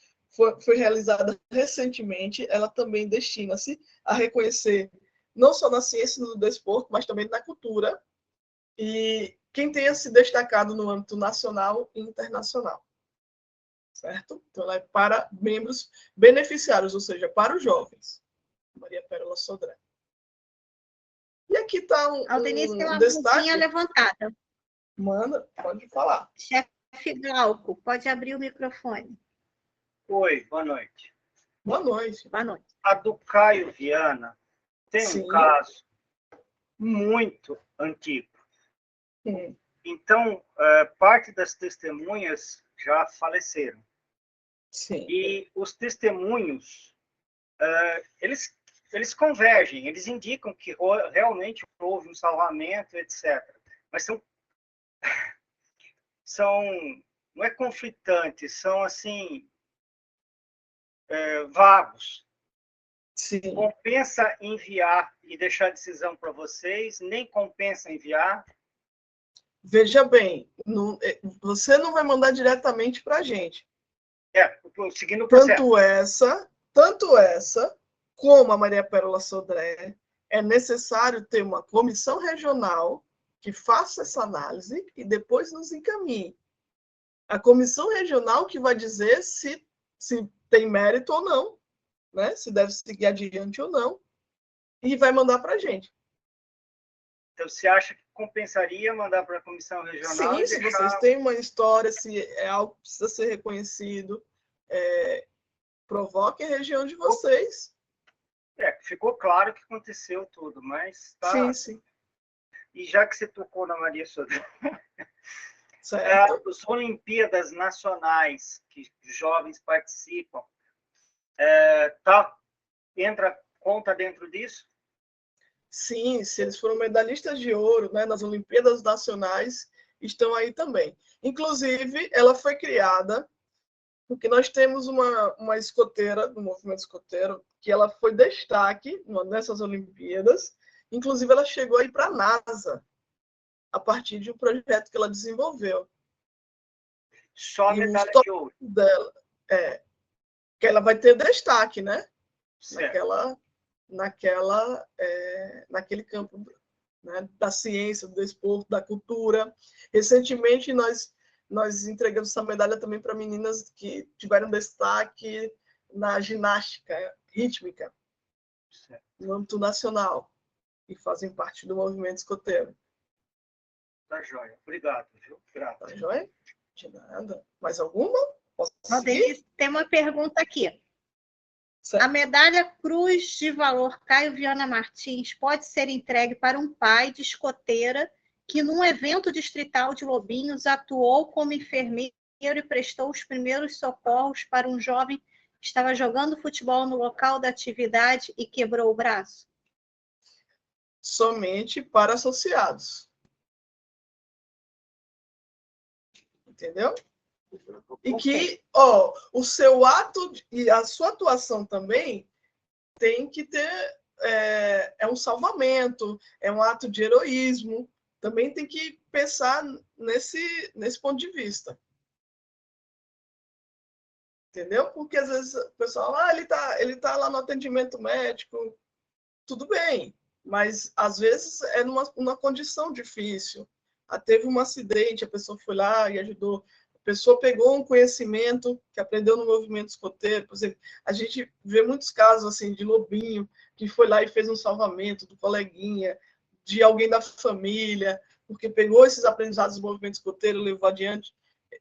foi realizada recentemente, ela também destina-se a reconhecer não só na ciência e no desporto, mas também na cultura, e quem tenha se destacado no âmbito nacional e internacional. Certo? Então, ela é para membros beneficiários, ou seja, para os jovens. Maria Pérola Sodré. E aqui está Aldenice tem uma destaque. mãozinha levantada. Manda, pode falar. Chefe Glauco, pode abrir o microfone. Oi, boa noite. Boa noite. Boa noite. A do Caio Viana tem Sim. um caso muito antigo. Então, parte das testemunhas já faleceram. Sim. E os testemunhos, eles convergem, eles indicam que realmente houve um salvamento, etc. Mas não é conflitantes, são assim, vagos. Sim. Compensa enviar e deixar a decisão para vocês, nem compensa enviar. Veja bem, você não vai mandar diretamente para a gente. Seguindo o processo. Tanto essa como a Maria Pérola Sodré, é necessário ter uma comissão regional que faça essa análise e depois nos encaminhe. A comissão regional que vai dizer se tem mérito ou não, né? Se deve seguir adiante ou não, e vai mandar para a gente. Então, você acha que compensaria mandar para a comissão regional? Sim, se vocês têm uma história, se é algo que precisa ser reconhecido, provoquem a região de vocês. Ficou claro que aconteceu tudo, mas... Sim, sim. E já que você tocou na Maria Sodré, certo. as Olimpíadas Nacionais, que jovens participam, conta dentro disso? Sim, se eles foram medalhistas de ouro, né, nas Olimpíadas Nacionais, estão aí também. Inclusive, ela foi criada porque nós temos uma escoteira, do movimento escoteiro, que ela foi destaque nessas Olimpíadas. Inclusive, ela chegou aí para a NASA, a partir de um projeto que ela desenvolveu. Só a medalha de ouro. Dela, que ela vai ter destaque, né? Certo. Naquele campo, né, da ciência, do desporto, da cultura. Recentemente, nós entregamos essa medalha também para meninas que tiveram destaque na ginástica rítmica. no âmbito nacional e fazem parte do movimento escoteiro. Tá joia. Obrigado, viu? Grato. Tá joia? De nada. Mais alguma? Posso seguir? Denise, tem uma pergunta aqui. Certo. A medalha Cruz de Valor Caio Viana Martins pode ser entregue para um pai de escoteira que, num evento distrital de Lobinhos, atuou como enfermeiro e prestou os primeiros socorros para um jovem que estava jogando futebol no local da atividade e quebrou o braço? Somente para associados. Entendeu? E que, o seu ato e a sua atuação também tem que ter um salvamento, é um ato de heroísmo. Também tem que pensar nesse ponto de vista. Entendeu? Porque às vezes o pessoal, ele tá lá no atendimento médico, tudo bem, mas às vezes é numa condição difícil. Teve um acidente, a pessoa foi lá e ajudou. A pessoa pegou um conhecimento que aprendeu no movimento escoteiro. Por exemplo, a gente vê muitos casos assim de lobinho que foi lá e fez um salvamento do coleguinha, de alguém da família, porque pegou esses aprendizados do movimento escoteiro e levou adiante.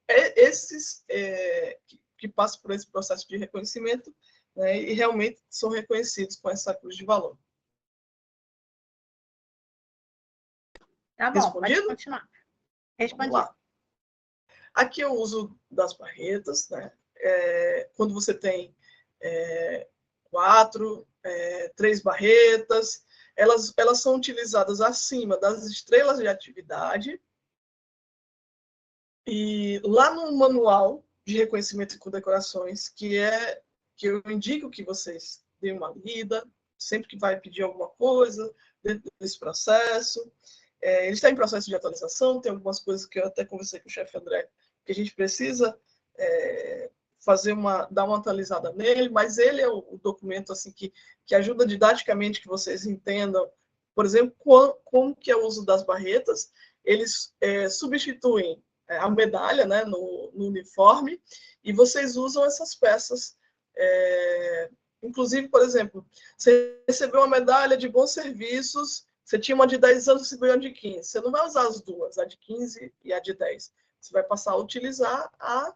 Esses que passam por esse processo de reconhecimento, né, e realmente são reconhecidos com essa cruz de valor. Tá bom, Respondido? pode continuar. Respondido. Vamos lá. Aqui é o uso das barretas, né? Quando você tem 4, 3 barretas, elas são utilizadas acima das estrelas de atividade. E lá no manual de reconhecimento e condecorações, que eu indico que vocês deem uma lida, sempre que vai pedir alguma coisa dentro desse processo. Ele está em processo de atualização, tem algumas coisas que eu até conversei com o chefe André, que a gente precisa dar uma atualizada nele, mas ele é o documento assim, que ajuda didaticamente que vocês entendam, por exemplo, como que é o uso das barretas. Eles substituem a medalha, né, no uniforme, e vocês usam essas peças. Inclusive, por exemplo, você recebeu uma medalha de bons serviços, você tinha uma de 10 anos, você ganhou uma de 15. Você não vai usar as duas, a de 15 e a de 10. Você vai passar a utilizar a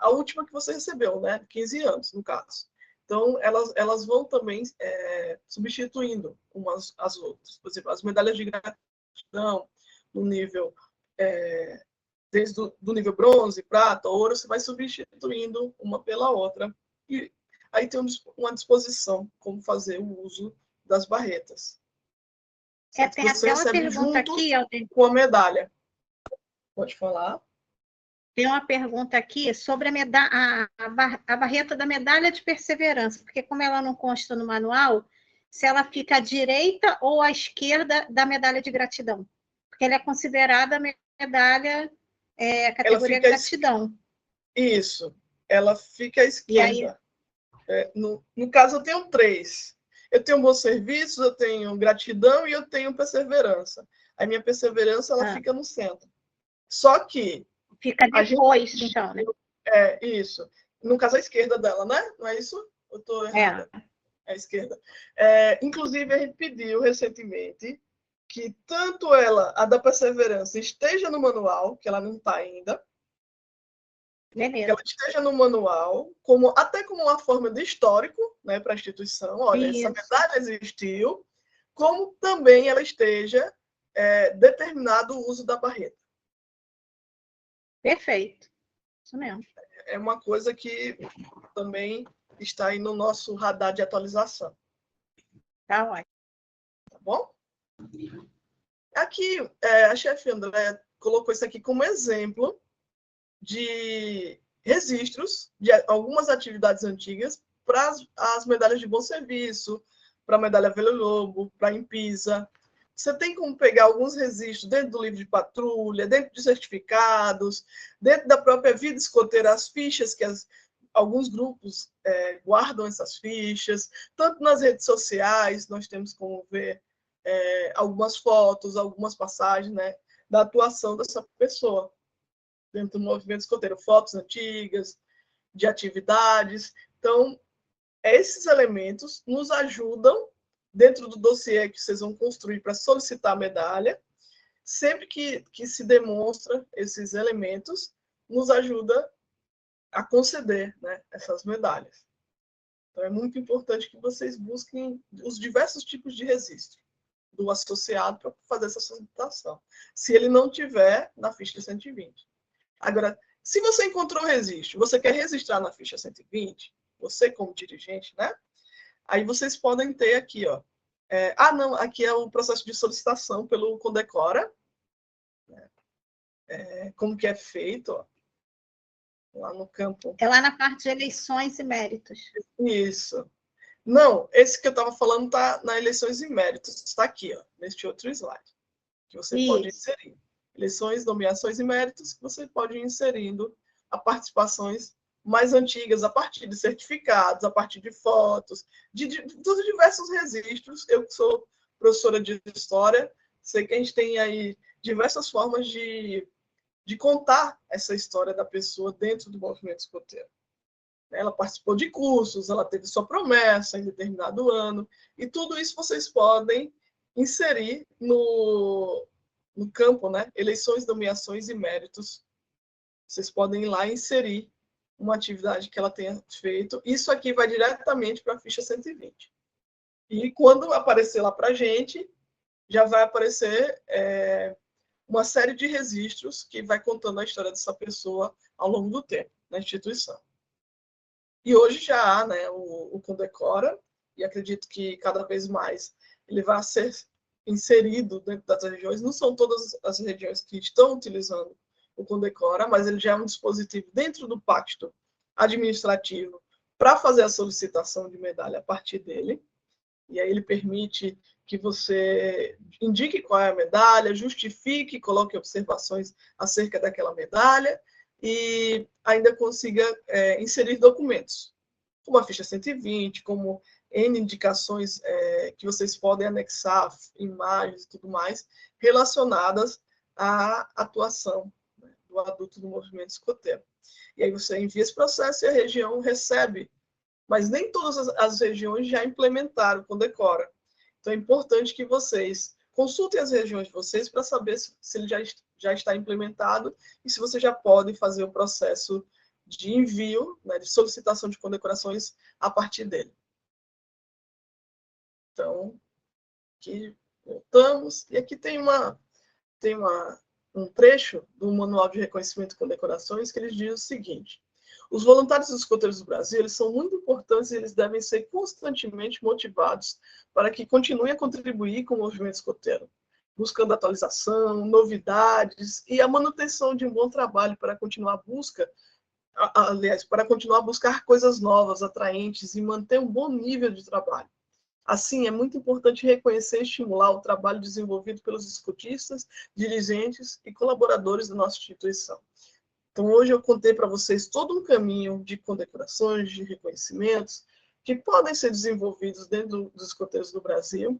última que você recebeu, né? 15 anos, no caso. Então, elas vão também substituindo umas às outras. Por exemplo, as medalhas de gratidão, no nível, desde do nível bronze, prata, ouro, você vai substituindo uma pela outra. E aí tem uma disposição como fazer o uso das barretas. Tem até uma pergunta aqui, Alden, com a medalha. Pode falar. Tem uma pergunta aqui sobre a barreta da medalha de perseverança, porque como ela não consta no manual, se ela fica à direita ou à esquerda da medalha de gratidão, porque ela é considerada medalha categoria gratidão. Isso, ela fica à esquerda. No caso, eu tenho 3. Eu tenho bons serviços, eu tenho gratidão e eu tenho perseverança. A minha perseverança ela fica no centro. Só que fica depois, então, né? Isso. No caso, a esquerda dela, né? Não é isso? Eu estou errada. É a esquerda. Inclusive, a gente pediu recentemente que tanto a da perseverança, esteja no manual, que ela não está ainda, beleza, que ela esteja no manual, até como uma forma de histórico, né, para a instituição. Olha, isso. Essa medalha existiu, como também ela esteja determinado o uso da barreta. Perfeito. Isso mesmo. É uma coisa que também está aí no nosso radar de atualização. Tá ótimo. Tá bom? Aqui, a chefe André colocou isso aqui como exemplo de registros de algumas atividades antigas para as medalhas de bom serviço, para a medalha Velho Lobo, para a Impisa. Você tem como pegar alguns registros dentro do livro de patrulha, dentro de certificados, dentro da própria vida escoteira, as fichas que alguns grupos guardam essas fichas, tanto nas redes sociais, nós temos como ver algumas fotos, algumas passagens, né, da atuação dessa pessoa dentro do movimento escoteiro, fotos antigas, de atividades. Então, Esses elementos nos ajudam, dentro do dossiê que vocês vão construir para solicitar a medalha, sempre que se demonstra esses elementos, nos ajuda a conceder, né, essas medalhas. Então, é muito importante que vocês busquem os diversos tipos de registro do associado para fazer essa solicitação, se ele não tiver na ficha 120. Agora, se você encontrou o registro, você quer registrar na ficha 120, você como dirigente, né? Aí vocês podem ter aqui, ó. Não, aqui é o processo de solicitação pelo Condecora. Como que é feito, ó, lá no campo. É lá na parte de eleições e méritos. Isso. Não, esse que eu estava falando está na eleições e méritos. Está aqui, ó, neste outro slide, que você pode inserir. Eleições, nomeações e méritos, que você pode ir inserindo a participações mais antigas, a partir de certificados, a partir de fotos, dos diversos registros. Eu que sou professora de História, sei que a gente tem aí diversas formas de contar essa história da pessoa dentro do movimento escoteiro. Ela participou de cursos, ela teve sua promessa em determinado ano, e tudo isso vocês podem inserir no campo, né? Eleições, nomeações e méritos. Vocês podem ir lá e inserir uma atividade que ela tenha feito. Isso aqui vai diretamente para a ficha 120. E quando aparecer lá para a gente, já vai aparecer uma série de registros que vai contando a história dessa pessoa ao longo do tempo na instituição. E hoje já há, né, o Condecora, e acredito que cada vez mais ele vai ser inserido dentro das regiões. Não são todas as regiões que estão utilizando o Condecora, mas ele já é um dispositivo dentro do pacto administrativo para fazer a solicitação de medalha a partir dele. E aí ele permite que você indique qual é a medalha, justifique, coloque observações acerca daquela medalha e ainda consiga inserir documentos, como a ficha 120, como N indicações que vocês podem anexar, imagens e tudo mais, relacionadas à atuação, né, do adulto no movimento escoteiro. E aí você envia esse processo e a região recebe, mas nem todas as regiões já implementaram o Condecora. Então é importante que vocês consultem as regiões de vocês para saber se ele já está implementado e se vocês já podem fazer o processo de envio, né, de solicitação de condecorações a partir dele. Então, aqui voltamos. E aqui tem um trecho do Manual de Reconhecimento e Condecorações que ele diz o seguinte: os voluntários dos escoteiros do Brasil, eles são muito importantes e eles devem ser constantemente motivados para que continuem a contribuir com o movimento escoteiro, buscando atualização, novidades e a manutenção de um bom trabalho para continuar para continuar a buscar coisas novas, atraentes e manter um bom nível de trabalho. Assim, é muito importante reconhecer e estimular o trabalho desenvolvido pelos escotistas, dirigentes e colaboradores da nossa instituição. Então, hoje eu contei para vocês todo um caminho de condecorações, de reconhecimentos, que podem ser desenvolvidos dentro dos escoteiros do Brasil.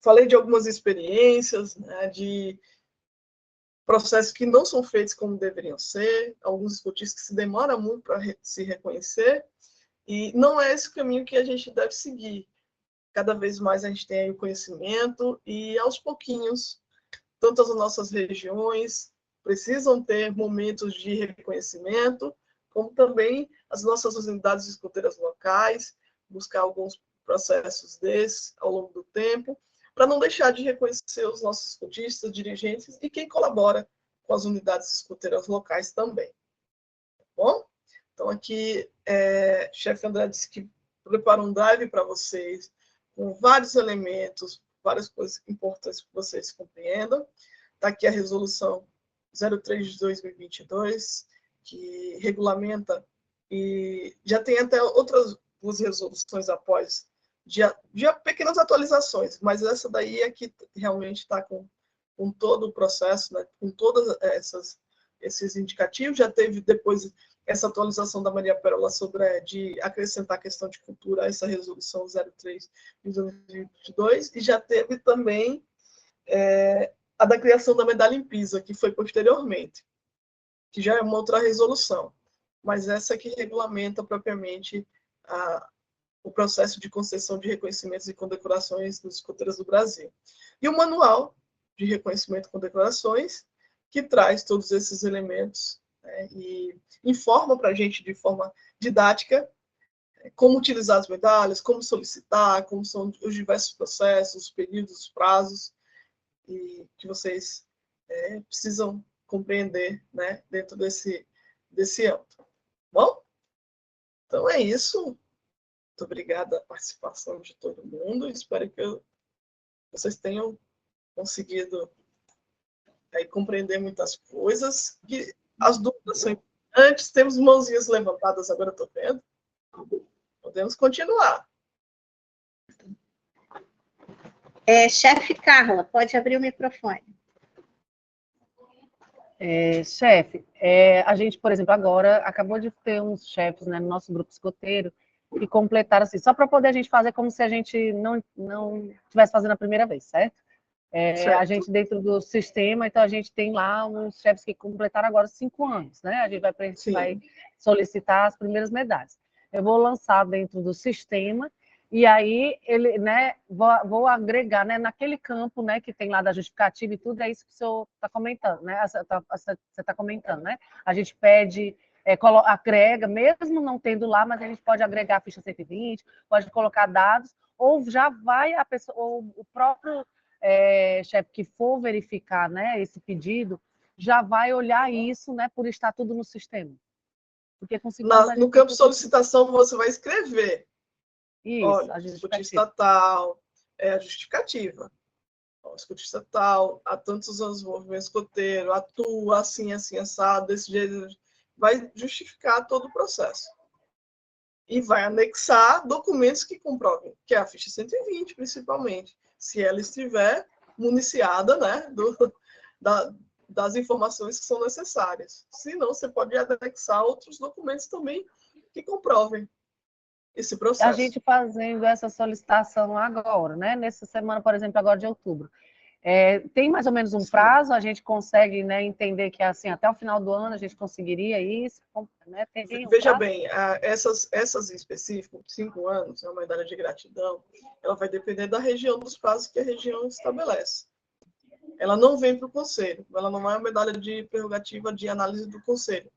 Falei de algumas experiências, né, de processos que não são feitos como deveriam ser, alguns escotistas que se demoram muito para se reconhecer, e não é esse o caminho que a gente deve seguir. Cada vez mais a gente tem aí o conhecimento, e aos pouquinhos, tanto as nossas regiões precisam ter momentos de reconhecimento, como também as nossas unidades escoteiras locais, buscar alguns processos desses ao longo do tempo, para não deixar de reconhecer os nossos escotistas, dirigentes e quem colabora com as unidades escoteiras locais também. Tá bom? Então, aqui, chefe André disse que preparou um drive para vocês, com vários elementos, várias coisas importantes que vocês compreendam. Está aqui a resolução 03 de 2022, que regulamenta, e já tem até outras duas resoluções após, de pequenas atualizações, mas essa daí é que realmente está com todo o processo, né, com todos esses indicativos. Já teve depois essa atualização da Maria Pérola sobre de acrescentar a questão de cultura a essa resolução 03 de 2022, e já teve também a da criação da medalha em Pisa, que foi posteriormente, que já é uma outra resolução, mas essa que regulamenta propriamente o processo de concessão de reconhecimentos e condecorações dos escoteiros do Brasil. E o manual de reconhecimento e condecorações, que traz todos esses elementos, né, e informa para a gente de forma didática como utilizar as medalhas, como solicitar, como são os diversos processos, os períodos, os prazos, e que vocês precisam compreender, né, dentro desse âmbito. Bom, então é isso. Muito obrigada a participação de todo mundo. Espero que vocês tenham conseguido compreender muitas coisas. Que as dúvidas são importantes. Temos mãozinhas levantadas, agora estou vendo. Podemos continuar. Chefe Carla, pode abrir o microfone. Chefe, a gente, por exemplo, agora acabou de ter uns chefes, né, no nosso grupo escoteiro que completaram assim, só para poder a gente fazer como se a gente não estivesse fazendo a primeira vez, certo? A gente dentro do sistema, então a gente tem lá uns chefes que completaram agora 5 anos, né? A gente vai solicitar as primeiras medalhas. Eu vou lançar dentro do sistema e aí ele, né, vou agregar, né, naquele campo, né, que tem lá da justificativa e tudo, é isso que o senhor está comentando, né? Você está comentando, né? A gente pede, agrega, mesmo não tendo lá, mas a gente pode agregar a ficha 120, pode colocar dados, ou já vai a pessoa, ou o próprio chefe que for verificar, né, esse pedido, já vai olhar isso, né, por estar tudo no sistema. Porque com 5 anos no campo de solicitação, você vai escrever. Isso, olha, a escutista tal, a justificativa. O escutista tal, há tantos anos o movimento escoteiro, atua assim, assim, assado, desse jeito. Vai justificar todo o processo. E vai anexar documentos que comprovem, que é a ficha 120, principalmente, se ela estiver municiada, né, das informações que são necessárias. Se não, você pode anexar outros documentos também que comprovem esse processo. A gente fazendo essa solicitação agora, né, nessa semana, por exemplo, agora de outubro. Tem mais ou menos um prazo, a gente consegue, né, entender que assim, até o final do ano a gente conseguiria isso, né? Veja bem, essas em específico, 5 anos, a medalha de gratidão, ela vai depender da região, dos prazos que a região estabelece. Ela não vem para o conselho, ela não é uma medalha de prerrogativa de análise do conselho.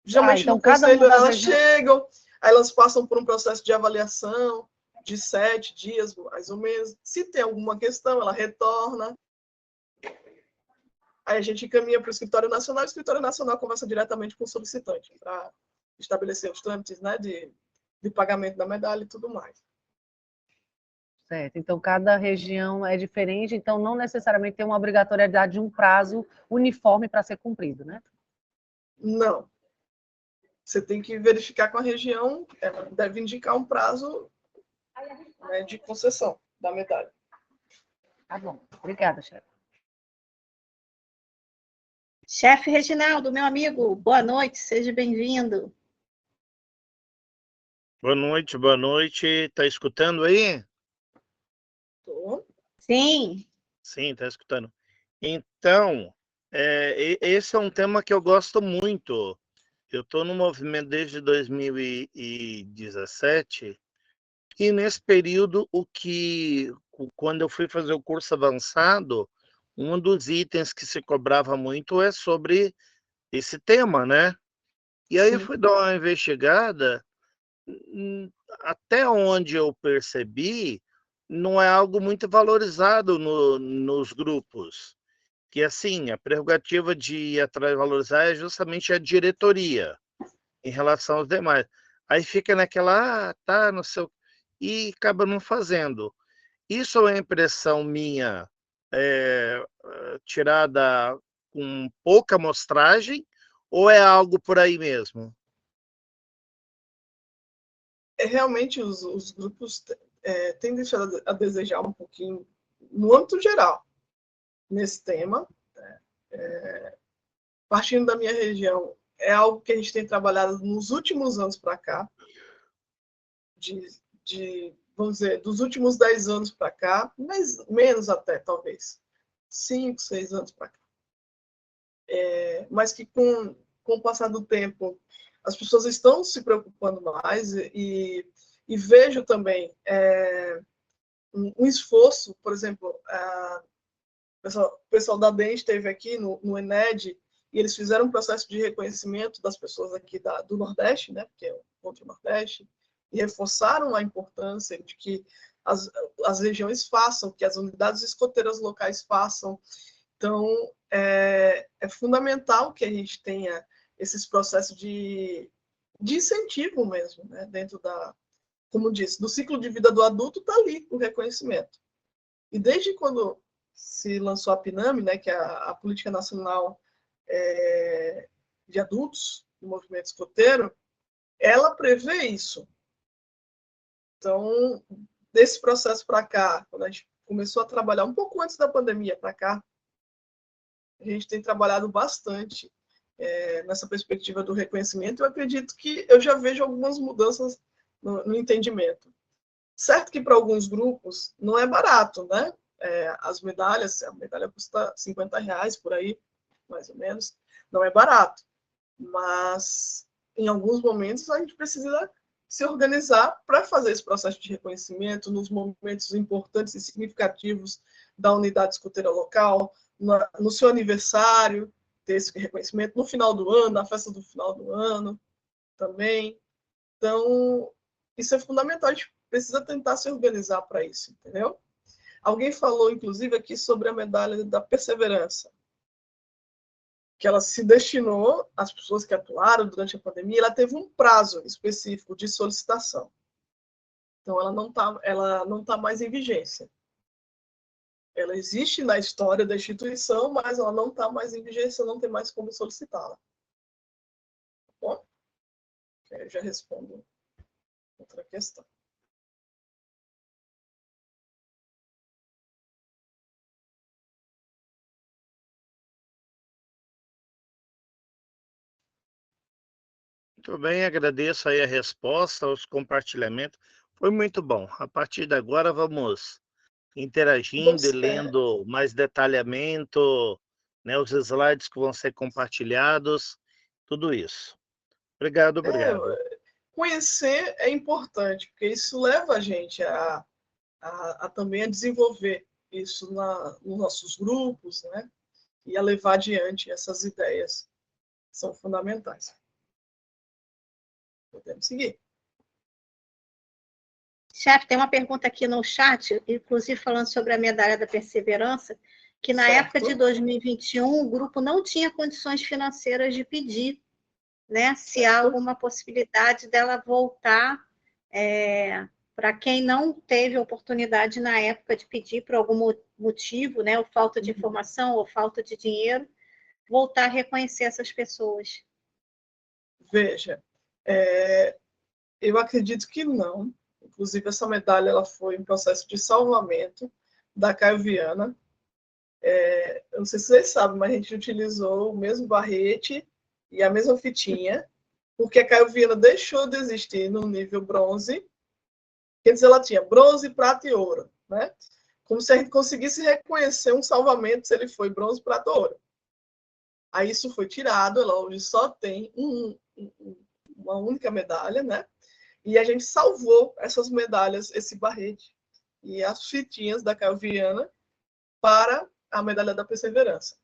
Geralmente então, no conselho elas regiões... chegam, aí elas passam por um processo de avaliação, de 7 dias, mais ou menos. Se tem alguma questão, ela retorna. Aí a gente encaminha para o Escritório Nacional, o Escritório Nacional conversa diretamente com o solicitante para estabelecer os trâmites, né, de pagamento da medalha e tudo mais. Certo, então cada região é diferente, então não necessariamente tem uma obrigatoriedade de um prazo uniforme para ser cumprido, né? Não. Você tem que verificar com a região, ela deve indicar um prazo, né, de concessão da medalha. Tá bom, obrigada, chefe. Chefe Reginaldo, meu amigo, boa noite, seja bem-vindo. Boa noite. Está escutando aí? Tô. Sim. Sim, está escutando. Então, esse é um tema que eu gosto muito. Eu estou no movimento desde 2017 e nesse período, quando eu fui fazer o curso avançado, um dos itens que se cobrava muito é sobre esse tema, né? E aí eu fui dar uma investigada, até onde eu percebi, não é algo muito valorizado nos grupos. Que, assim, a prerrogativa de ir atrás de valorizar é justamente a diretoria em relação aos demais. Aí fica naquela, tá, não sei, e acaba não fazendo. Isso é uma impressão minha, tirada com pouca amostragem, ou é algo por aí mesmo? Realmente, os grupos têm deixado a desejar um pouquinho, no âmbito geral, nesse tema. Partindo da minha região, é algo que a gente tem trabalhado nos últimos anos para cá, vamos dizer, dos últimos 10 anos para cá, mas menos até, talvez, 5, 6 anos para cá. Mas que com o passar do tempo, as pessoas estão se preocupando mais e vejo também um esforço, por exemplo, o pessoal da DEM esteve aqui no ENED e eles fizeram um processo de reconhecimento das pessoas aqui do Nordeste, né, porque é contra o Nordeste, e reforçaram a importância de que as regiões façam, que as unidades escoteiras locais façam. Então, é fundamental que a gente tenha esses processos de incentivo mesmo, né, dentro como disse, do ciclo de vida do adulto está ali o reconhecimento. E desde quando se lançou a PNAME, né, que é a Política Nacional de Adultos do Movimento Escoteiro, ela prevê isso. Então, desse processo para cá, quando a gente começou a trabalhar um pouco antes da pandemia para cá, a gente tem trabalhado bastante nessa perspectiva do reconhecimento. Eu acredito que eu já vejo algumas mudanças no entendimento. Certo que para alguns grupos não é barato, né? As medalhas, a medalha custa R$50 por aí, mais ou menos, não é barato. Mas, em alguns momentos, a gente precisa se organizar para fazer esse processo de reconhecimento nos momentos importantes e significativos da unidade escoteira local, no seu aniversário, ter esse reconhecimento, no final do ano, na festa do final do ano também. Então, isso é fundamental, a gente precisa tentar se organizar para isso, entendeu? Alguém falou, inclusive, aqui sobre a medalha da perseverança, que ela se destinou às pessoas que atuaram durante a pandemia, ela teve um prazo específico de solicitação. Então, ela não tá mais em vigência. Ela existe na história da instituição, mas ela não está mais em vigência, não tem mais como solicitá-la. Tá bom? Eu já respondo outra questão. Muito bem, agradeço aí a resposta, os compartilhamentos. Foi muito bom. A partir de agora, vamos interagindo e lendo mais detalhamento, né, os slides que vão ser compartilhados, tudo isso. Obrigado. Conhecer é importante, porque isso leva a gente também a desenvolver isso nos nossos grupos, né? E a levar adiante essas ideias. São fundamentais. Podemos seguir. Chefe, tem uma pergunta aqui no chat, inclusive falando sobre a medalha da perseverança, que na época de 2021 o grupo não tinha condições financeiras de pedir, né? Se há alguma possibilidade dela voltar para quem não teve oportunidade na época de pedir por algum motivo, né? Ou falta de informação, ou falta de dinheiro, voltar a reconhecer essas pessoas. Veja, eu acredito que não. Inclusive, essa medalha ela foi um processo de salvamento da Caio Viana. Eu não sei se vocês sabem, mas a gente utilizou o mesmo barrete e a mesma fitinha, porque a Caio Viana deixou de existir no nível bronze. Quer dizer, ela tinha bronze, prata e ouro, né? Como se a gente conseguisse reconhecer um salvamento se ele foi bronze, prata ou ouro. Aí isso foi tirado, ela hoje só tem uma única medalha, né? E a gente salvou essas medalhas, esse barrete e as fitinhas da Caio Viana para a medalha da perseverança.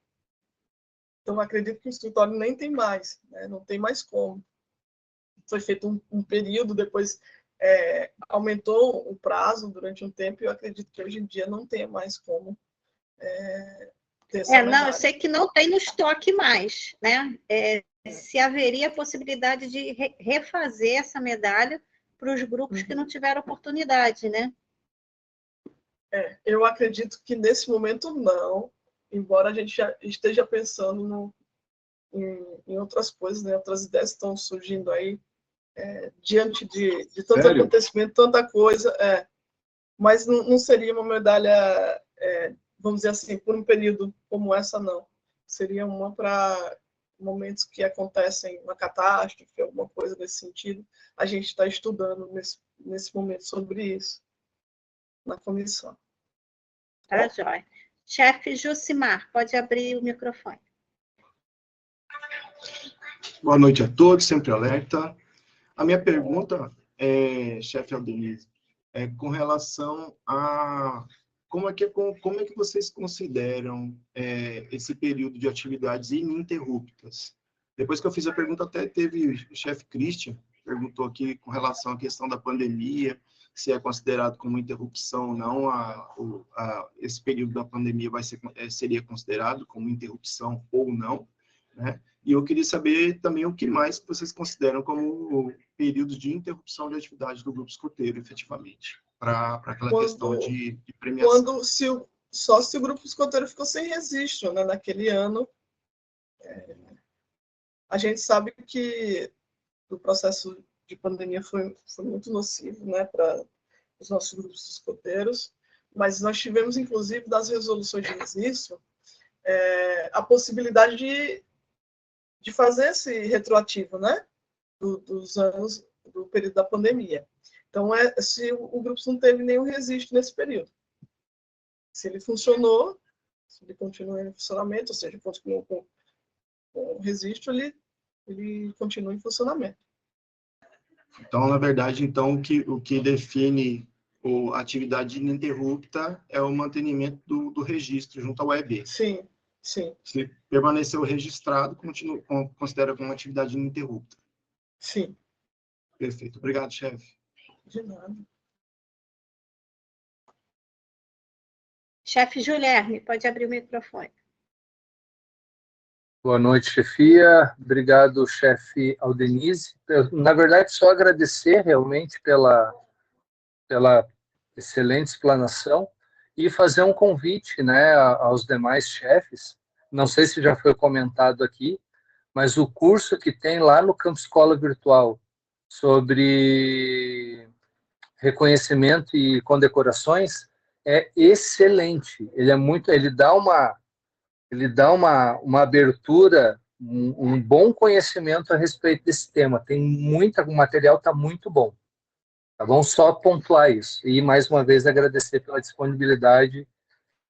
Então, acredito que o escritório nem tem mais, né? Não tem mais como. Foi feito um período, depois aumentou o prazo durante um tempo, e eu acredito que hoje em dia não tenha mais como ter essa medalha. Não, eu sei que não tem no estoque mais, né? Se haveria a possibilidade de refazer essa medalha para os grupos que não tiveram oportunidade, né? Eu acredito que nesse momento não, embora a gente já esteja pensando em outras coisas, né? Outras ideias estão surgindo aí diante de tanto acontecimento, tanta coisa, mas não seria uma medalha, vamos dizer assim, por um período como essa, não. Seria uma para momentos que acontecem uma catástrofe, alguma coisa desse sentido. A gente está estudando nesse momento sobre isso na comissão. Tá, joia. Chefe Jucimar, pode abrir o microfone. Boa noite a todos, sempre alerta. A minha pergunta, chefe Aldenise, é com relação a como é que vocês consideram esse período de atividades ininterruptas? Depois que eu fiz a pergunta, até teve o chefe Christian, perguntou aqui com relação à questão da pandemia, se é considerado como interrupção ou não, esse período da pandemia seria considerado como interrupção ou não, né? E eu queria saber também o que mais vocês consideram como períodos de interrupção de atividade do grupo escoteiro, efetivamente, para aquela questão de premiação. Só se o grupo escoteiro ficou sem registro, né, naquele ano. A gente sabe que o processo de pandemia foi muito nocivo, né, para os nossos grupos escoteiros, mas nós tivemos, inclusive, das resoluções de registro, a possibilidade de fazer esse retroativo, né, dos anos, do período da pandemia. Então, se o grupo não teve nenhum registro nesse período. Se ele funcionou, se ele continua em funcionamento, ou seja, continuou com o registro, ele continua em funcionamento. Então, na verdade, o que define a atividade ininterrupta é o mantenimento do registro junto ao EB. Sim, sim. Se permaneceu registrado, considera como atividade ininterrupta. Sim. Perfeito. Obrigado, chefe. De nada. Chefe Guilherme, pode abrir o microfone. Boa noite, chefia. Obrigado, chefe Aldenise. Na verdade, só agradecer realmente pela excelente explanação e fazer um convite, né, aos demais chefes. Não sei se já foi comentado aqui, mas o curso que tem lá no Campo Escola Virtual sobre reconhecimento e condecorações é excelente. Ele dá uma abertura, um bom conhecimento a respeito desse tema. O material está muito bom. Tá bom? Só pontuar isso. E, mais uma vez, agradecer pela disponibilidade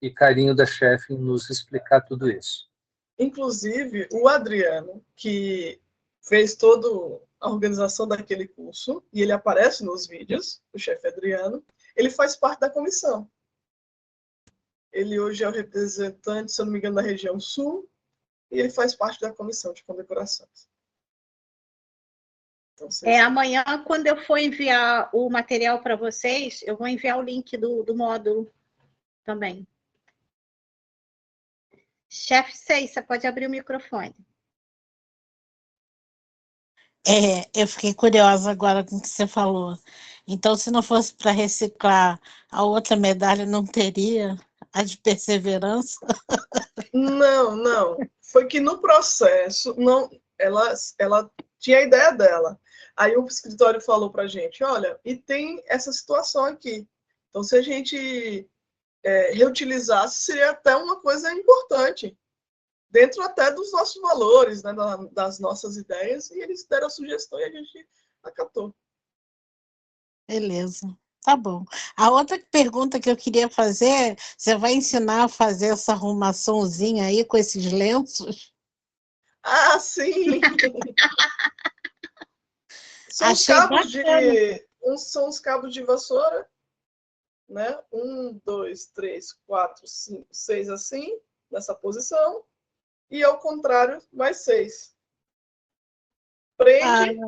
e carinho da chefe em nos explicar tudo isso. Inclusive, o Adriano, que fez toda a organização daquele curso, e ele aparece nos vídeos, o chefe Adriano, ele faz parte da comissão. Ele hoje é o representante, se eu não me engano, da região sul, e ele faz parte da comissão de condecorações. Então, amanhã, quando eu for enviar o material para vocês, eu vou enviar o link do módulo também. Chefe Ceissa, pode abrir o microfone. Eu fiquei curiosa agora com o que você falou. Então, se não fosse para reciclar, a outra medalha não teria a de perseverança? Não. Foi que no processo, ela tinha a ideia dela. Aí o escritório falou para a gente, olha, e tem essa situação aqui. Então, se a gente reutilizasse, seria até uma coisa importante, dentro até dos nossos valores, né, das nossas ideias, e eles deram a sugestão e a gente acatou. Beleza, tá bom. A outra pergunta que eu queria fazer, você vai ensinar a fazer essa arrumaçãozinha aí com esses lenços? Ah, sim! São os cabos de vassoura, né? 1, 2, 3, 4, 5, 6 assim, nessa posição, e ao contrário, mais 6. Prende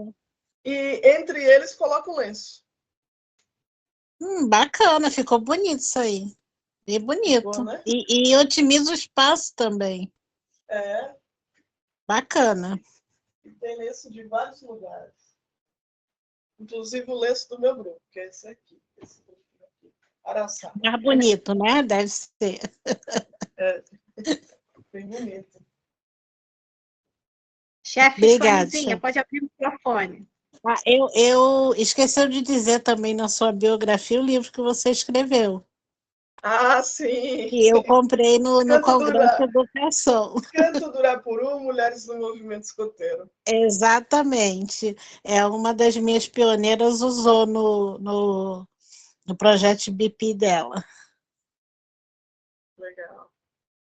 e entre eles coloca um lenço. Bacana, ficou bonito isso aí. Bem bonito. Bom, né? E otimiza o espaço também. Bacana. E tem lenço de vários lugares. Inclusive o lenço do meu grupo, que é esse aqui. Esse aqui. Araçá. Mais bonito, né? Deve ser. Bem bonito. Chefe Soninzinha, pode abrir o microfone. Eu esqueci de dizer também na sua biografia o livro que você escreveu. Ah, sim! Que eu comprei no Congresso de Educação. Canto do Urapuru, Mulheres no Movimento Escoteiro. Exatamente. Uma das minhas pioneiras usou no projeto BIP dela. Legal.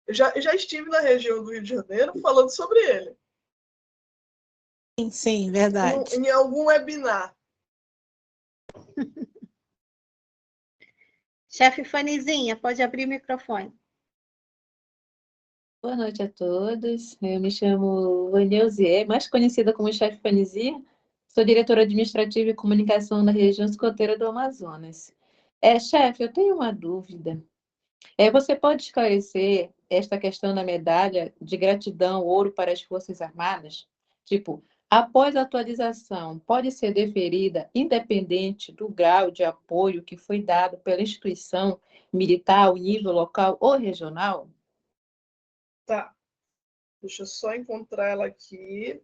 Eu já estive na região do Rio de Janeiro falando sobre ele. Sim, verdade. em algum webinar. Chefe Fanizinha, pode abrir o microfone. Boa noite a todos. Eu me chamo Vaneuzier, mais conhecida como Chefe Fanizinha. Sou diretora administrativa e comunicação da região escoteira do Amazonas. Chefe, eu tenho uma dúvida. Você pode esclarecer esta questão da medalha de gratidão ouro para as Forças Armadas? Tipo, após a atualização, pode ser deferida independente do grau de apoio que foi dado pela instituição militar ao nível local ou regional? Tá. Deixa eu só encontrar ela aqui,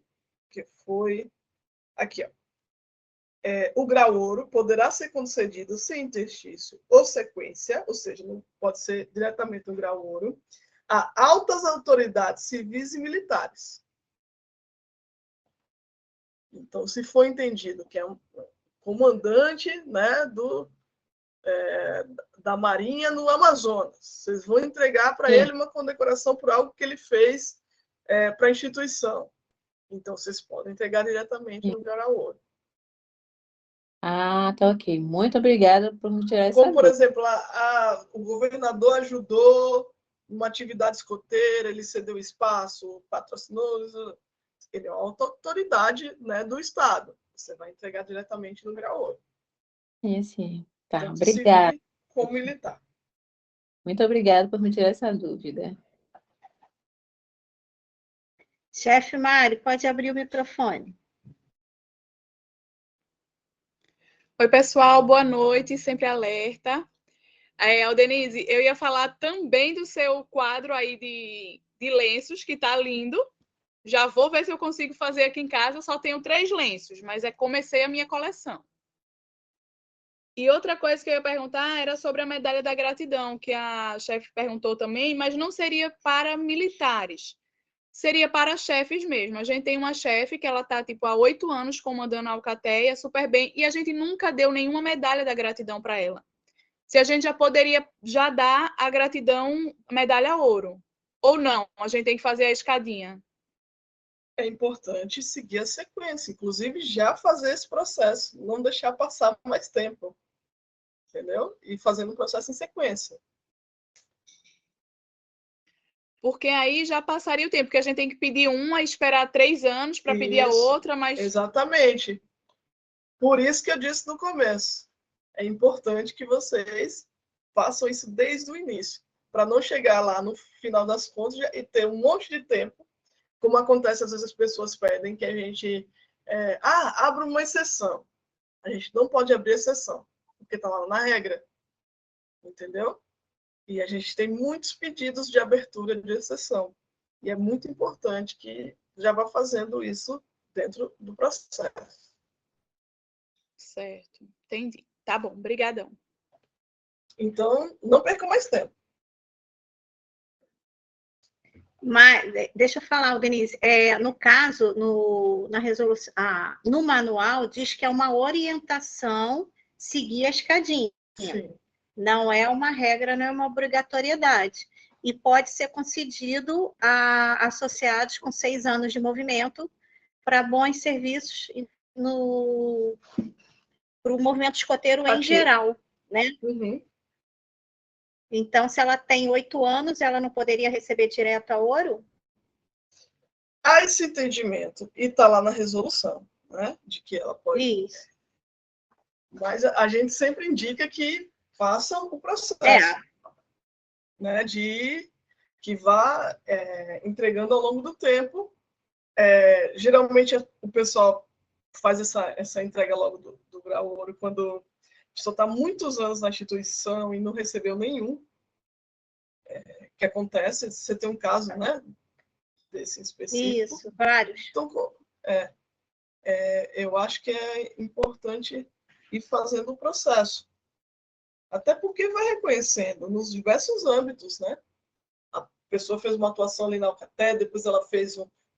que foi aqui, ó. O grau ouro poderá ser concedido sem interstício ou sequência, ou seja, não pode ser diretamente o grau ouro, a altas autoridades civis e militares. Então, se for entendido que é um comandante, né, da Marinha no Amazonas, vocês vão entregar para ele uma condecoração por algo que ele fez para a instituição. Então, vocês podem entregar diretamente no grau ouro. Ah, tá ok. Muito obrigada por me tirar essa Como, por dúvida. exemplo, o governador ajudou uma atividade escoteira, ele cedeu espaço, patrocinou, ele é uma autoridade, né, do Estado. Você vai entregar diretamente no grau ouro. Sim. Tá, Tanto obrigada. civil como militar. Muito obrigada por me tirar essa dúvida. Chefe Mari, pode abrir o microfone. Oi, pessoal, boa noite, sempre alerta. Aldenise, eu ia falar também do seu quadro aí de lenços, que tá lindo. Já vou ver se eu consigo fazer aqui em casa. Eu só tenho 3 lenços, mas comecei a minha coleção. E outra coisa que eu ia perguntar era sobre a medalha da gratidão, que a chefe perguntou também, mas não seria para militares. Seria para chefes mesmo. A gente tem uma chefe que ela está tipo, há 8 anos comandando a Alcateia, super bem, e a gente nunca deu nenhuma medalha da gratidão para ela. Se a gente já poderia dar a gratidão medalha ouro. Ou não, a gente tem que fazer a escadinha. É importante seguir a sequência, inclusive já fazer esse processo, não deixar passar mais tempo, entendeu? E fazendo o processo em sequência. Porque aí já passaria o tempo, porque a gente tem que pedir uma e esperar 3 anos para pedir a outra, mas... Exatamente. Por isso que eu disse no começo. É importante que vocês façam isso desde o início, para não chegar lá no final das contas e ter um monte de tempo, como acontece às vezes as pessoas pedem que a gente abra uma exceção. A gente não pode abrir exceção, porque está lá na regra. Entendeu? E a gente tem muitos pedidos de abertura de exceção. E é muito importante que já vá fazendo isso dentro do processo. Certo, entendi. Tá bom, brigadão. Então, não perca mais tempo. Mas, deixa eu falar, Denise, no caso, na resolução, no manual, diz que é uma orientação seguir a escadinha. Sim. Não é uma regra, não é uma obrigatoriedade. E pode ser concedido a associados com 6 anos de movimento para bons serviços para o movimento escoteiro em geral, né? Uhum. Então, se ela tem 8 anos, ela não poderia receber direto a ouro? Há esse entendimento, e está lá na resolução, né? De que ela pode... Isso. Mas a gente sempre indica que façam o processo. Né? Que vá entregando ao longo do tempo. Geralmente, o pessoal faz essa entrega logo do grau ouro quando a pessoa está muitos anos na instituição e não recebeu nenhum. Que acontece, você tem um caso, né, desse específico. Isso, vários. Então, eu acho que é importante ir fazendo o processo. Até porque vai reconhecendo nos diversos âmbitos, né? A pessoa fez uma atuação ali na Alcaté, depois ela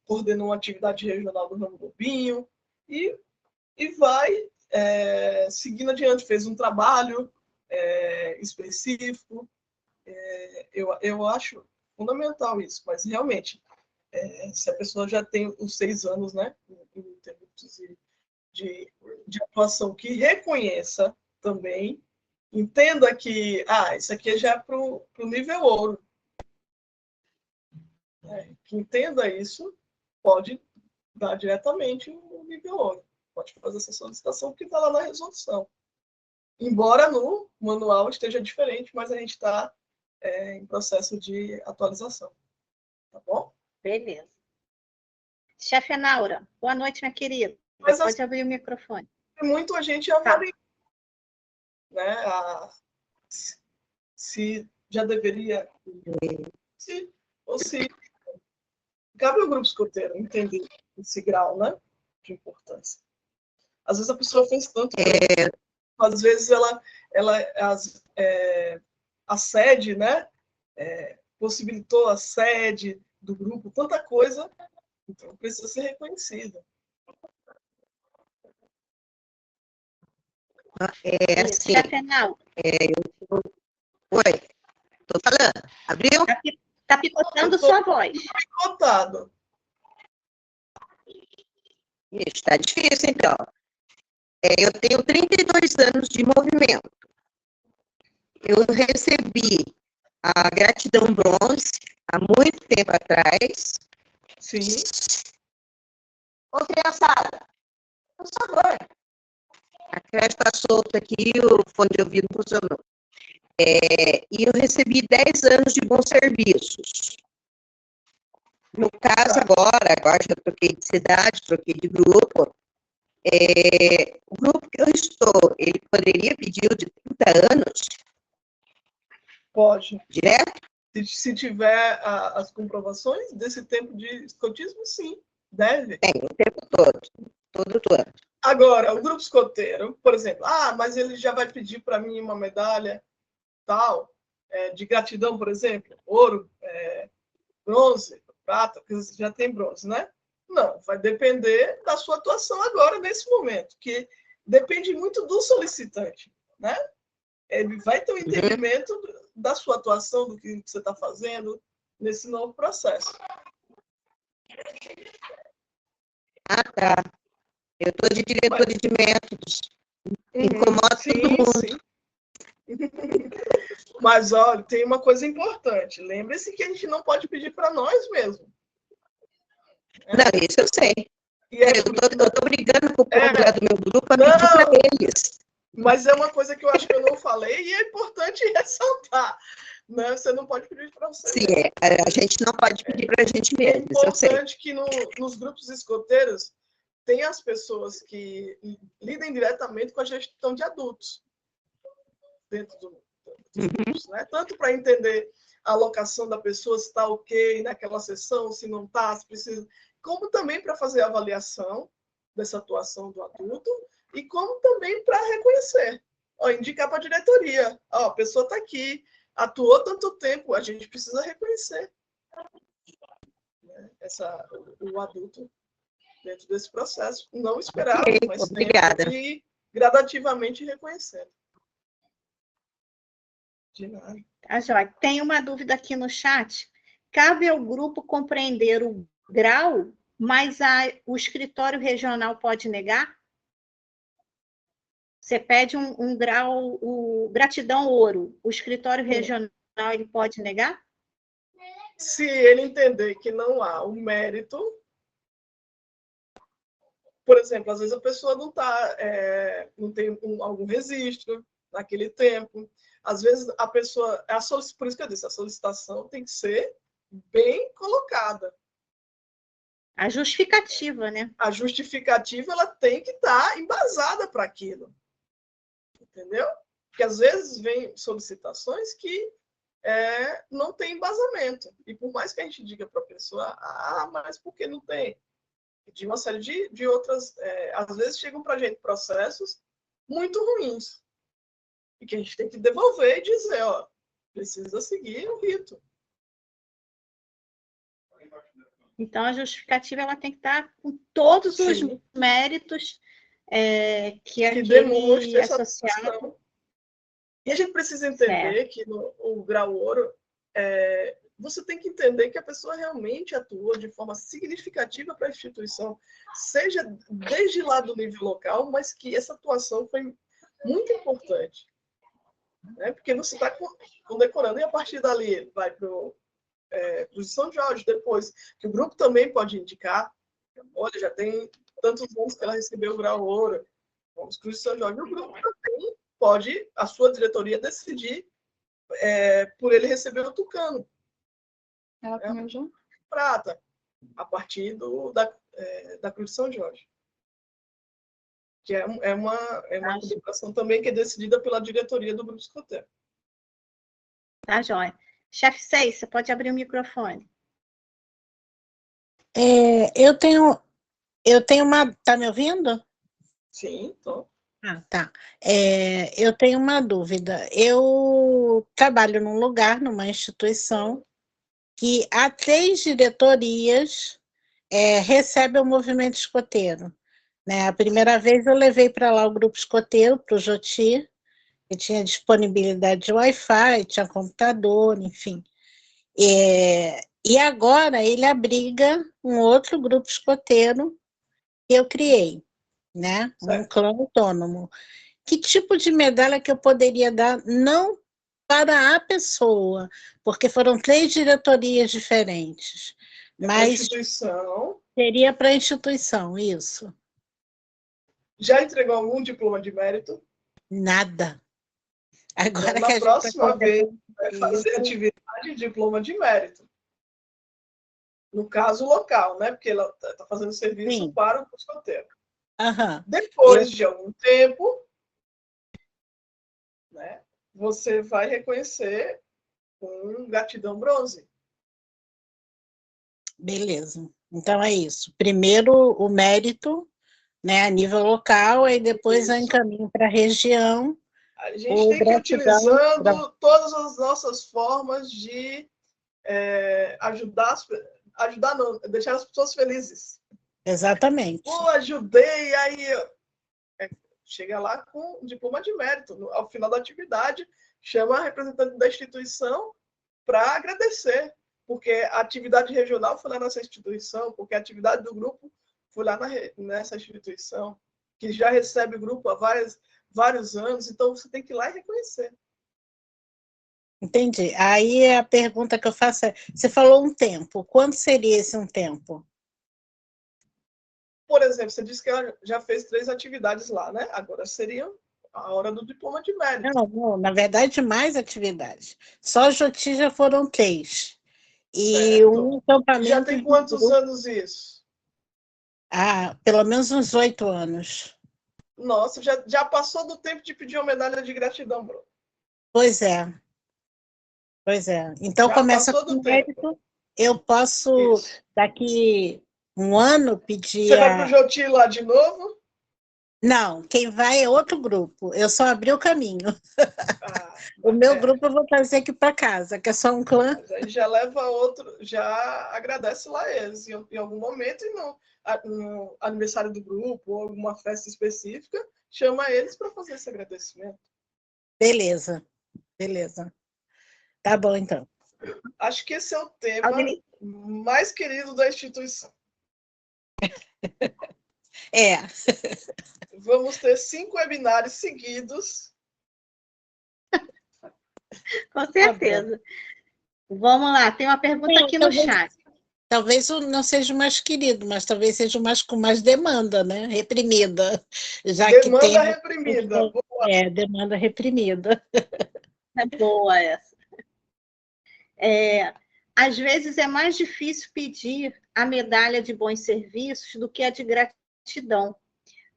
coordenou uma atividade regional do Ramo Bobinho, e vai seguindo adiante, fez um trabalho específico. Eu acho fundamental isso, mas realmente, se a pessoa já tem os 6 anos, né, em adultos de atuação que reconheça também, entenda que isso aqui já é para o nível ouro. Que entenda isso, pode dar diretamente o nível ouro. Pode fazer essa solicitação que está lá na resolução. Embora no manual esteja diferente, mas a gente está em processo de atualização. Tá bom? Beleza. Chefe Enaura, boa noite, minha querida. Mas, pode abrir o microfone. Muito a gente avalia, né? Se já deveria, ou se cabe ao grupo escoteiro entender esse grau, né, de importância. Às vezes a pessoa fez tanto, às vezes a sede, né, possibilitou a sede do grupo, tanta coisa, então precisa ser reconhecida. Assim, chefe Enaura. Oi, estou falando. Abriu? Está picotando sua voz. Picotado. Está difícil, então. Eu tenho 32 anos de movimento. Eu recebi a gratidão bronze há muito tempo atrás. Sim. Ô, criançada, por favor. A creche está solta aqui, o fone de ouvido não funcionou. E eu recebi 10 anos de bons serviços. No caso, agora já troquei de cidade, troquei de grupo. O grupo que eu estou, ele poderia pedir o de 30 anos? Pode. Direto? Se tiver as comprovações desse tempo de escotismo, sim, deve. Tem, o tempo todo. Agora, o grupo escoteiro, por exemplo, mas ele já vai pedir para mim uma medalha tal, de gratidão, por exemplo, ouro, bronze, prata, porque já tem bronze, né? Não, vai depender da sua atuação agora, nesse momento, que depende muito do solicitante, né? Ele vai ter um entendimento da sua atuação, do que você está fazendo nesse novo processo. Tá. Eu estou de diretora de métodos. Incomoda todo mundo. Sim. Mas, olha, tem uma coisa importante. Lembre-se que a gente não pode pedir para nós mesmos. Não, isso eu sei. Eu estou brigando com o povo lá do meu grupo para pedir para eles. Mas é uma coisa que eu acho que eu não falei e é importante ressaltar. Né? Você não pode pedir para você Sim, mesmo. A gente não pode pedir para a gente mesmo. É importante que nos grupos escoteiros tem as pessoas que lidam diretamente com a gestão de adultos dentro dos grupos, né? Tanto para entender a alocação da pessoa, se está ok naquela sessão, se não está, se precisa, como também para fazer a avaliação dessa atuação do adulto e como também para reconhecer, indicar para a diretoria, a pessoa está aqui, atuou tanto tempo, a gente precisa reconhecer, né, o adulto dentro desse processo, não esperar, mas obrigada. E gradativamente reconhecendo. De nada. Tá, joia. Tem uma dúvida aqui no chat. Cabe ao grupo compreender o grau, mas o escritório regional pode negar? Você pede um grau, o gratidão ouro, o escritório regional ele pode negar? Se ele entender que não há um mérito, por exemplo, às vezes a pessoa não tem algum registro naquele tempo, às vezes a pessoa, por isso que eu disse, a solicitação tem que ser bem colocada. A justificativa, né? A justificativa ela tem que estar embasada para aquilo. Entendeu? Porque às vezes vem solicitações que não tem embasamento. E por mais que a gente diga para a pessoa, mas por que não tem? De uma série de outras, às vezes chegam para a gente processos muito ruins. E que a gente tem que devolver e dizer, precisa seguir o rito. Então, a justificativa ela tem que estar com todos os méritos que demonstre essa associado. E a gente precisa entender que o grau ouro, você tem que entender que a pessoa realmente atuou de forma significativa para a instituição, seja desde lá do nível local, mas que essa atuação foi muito importante. Né? Porque você está condecorando, e a partir dali vai para o São Jorge, depois, que o grupo também pode indicar, olha, já tem tantos anos que ela recebeu o grau ouro, vamos para o São Jorge, o grupo também pode, a sua diretoria, decidir por ele receber o tucano. Ela comeu já? Prata, a partir da Cruz de São Jorge. Que é uma condecoração também que é decidida pela diretoria do Grupo Escoteiro. Tá, joia. Chefe 6, você pode abrir o microfone. Eu tenho uma... Tá me ouvindo? Sim, estou. Ah, tá. Eu tenho uma dúvida. Eu trabalho num lugar, numa instituição, que há 3 diretorias recebem o movimento escoteiro. Né? A primeira vez eu levei para lá o grupo escoteiro, para o Joti, que tinha disponibilidade de Wi-Fi, tinha computador, enfim. E agora ele abriga um outro grupo escoteiro que eu criei, né? Um clã autônomo. Que tipo de medalha que eu poderia dar, não para a pessoa, porque foram 3 diretorias diferentes, mas instituição. Seria para a instituição, isso. Já entregou algum diploma de mérito? Nada. Agora então, que na a próxima gente vez, vai fazer atividade de diploma de mérito. No caso local, né? Porque ela está fazendo serviço para o escoteiro. Depois de algum tempo, né, você vai reconhecer um gratidão bronze. Beleza. Então é isso. Primeiro o mérito, né, a nível local, e depois eu encaminho para a região. A gente tem que ir utilizando todas as nossas formas de ajudar não, deixar as pessoas felizes. Exatamente. Pô, ajudei, aí chega lá com um diploma de mérito. Ao final da atividade, chama a representante da instituição para agradecer, porque a atividade regional foi lá nessa instituição, porque a atividade do grupo foi lá nessa instituição, que já recebe o grupo há vários anos, então você tem que ir lá e reconhecer. Entendi. Aí a pergunta que eu faço é, você falou um tempo, quando seria esse um tempo? Por exemplo, você disse que ela já fez 3 atividades lá, né? Agora seria a hora do diploma de mérito. Não, na verdade, mais atividades. Só Joti já foram 3. E um acampamento... Já tem quantos anos isso? Pelo menos uns 8 anos. Nossa, já passou do tempo de pedir uma medalha de gratidão, Bruno. Pois é. Pois é. Então, começa com o mérito. Eu posso, daqui um ano, pedir... Você vai para o Joti lá de novo? Não, quem vai é outro grupo. Eu só abri o caminho. O meu grupo eu vou trazer aqui para casa, que é só um clã. Mas aí já leva outro, já agradece lá eles em algum momento, e no aniversário do grupo, ou alguma festa específica, chama eles para fazer esse agradecimento. Beleza, beleza. Tá bom, então. Acho que esse é o tema mais querido da instituição. Vamos ter 5 webinários seguidos. Com certeza. Vamos lá, tem uma pergunta aqui no chat. Talvez não seja o mais querido, mas talvez seja o mais com mais demanda, né? Reprimida. Já demanda que tem... reprimida. Boa. Demanda reprimida. É boa essa. Às vezes é mais difícil pedir a medalha de bons serviços do que a de gratidão.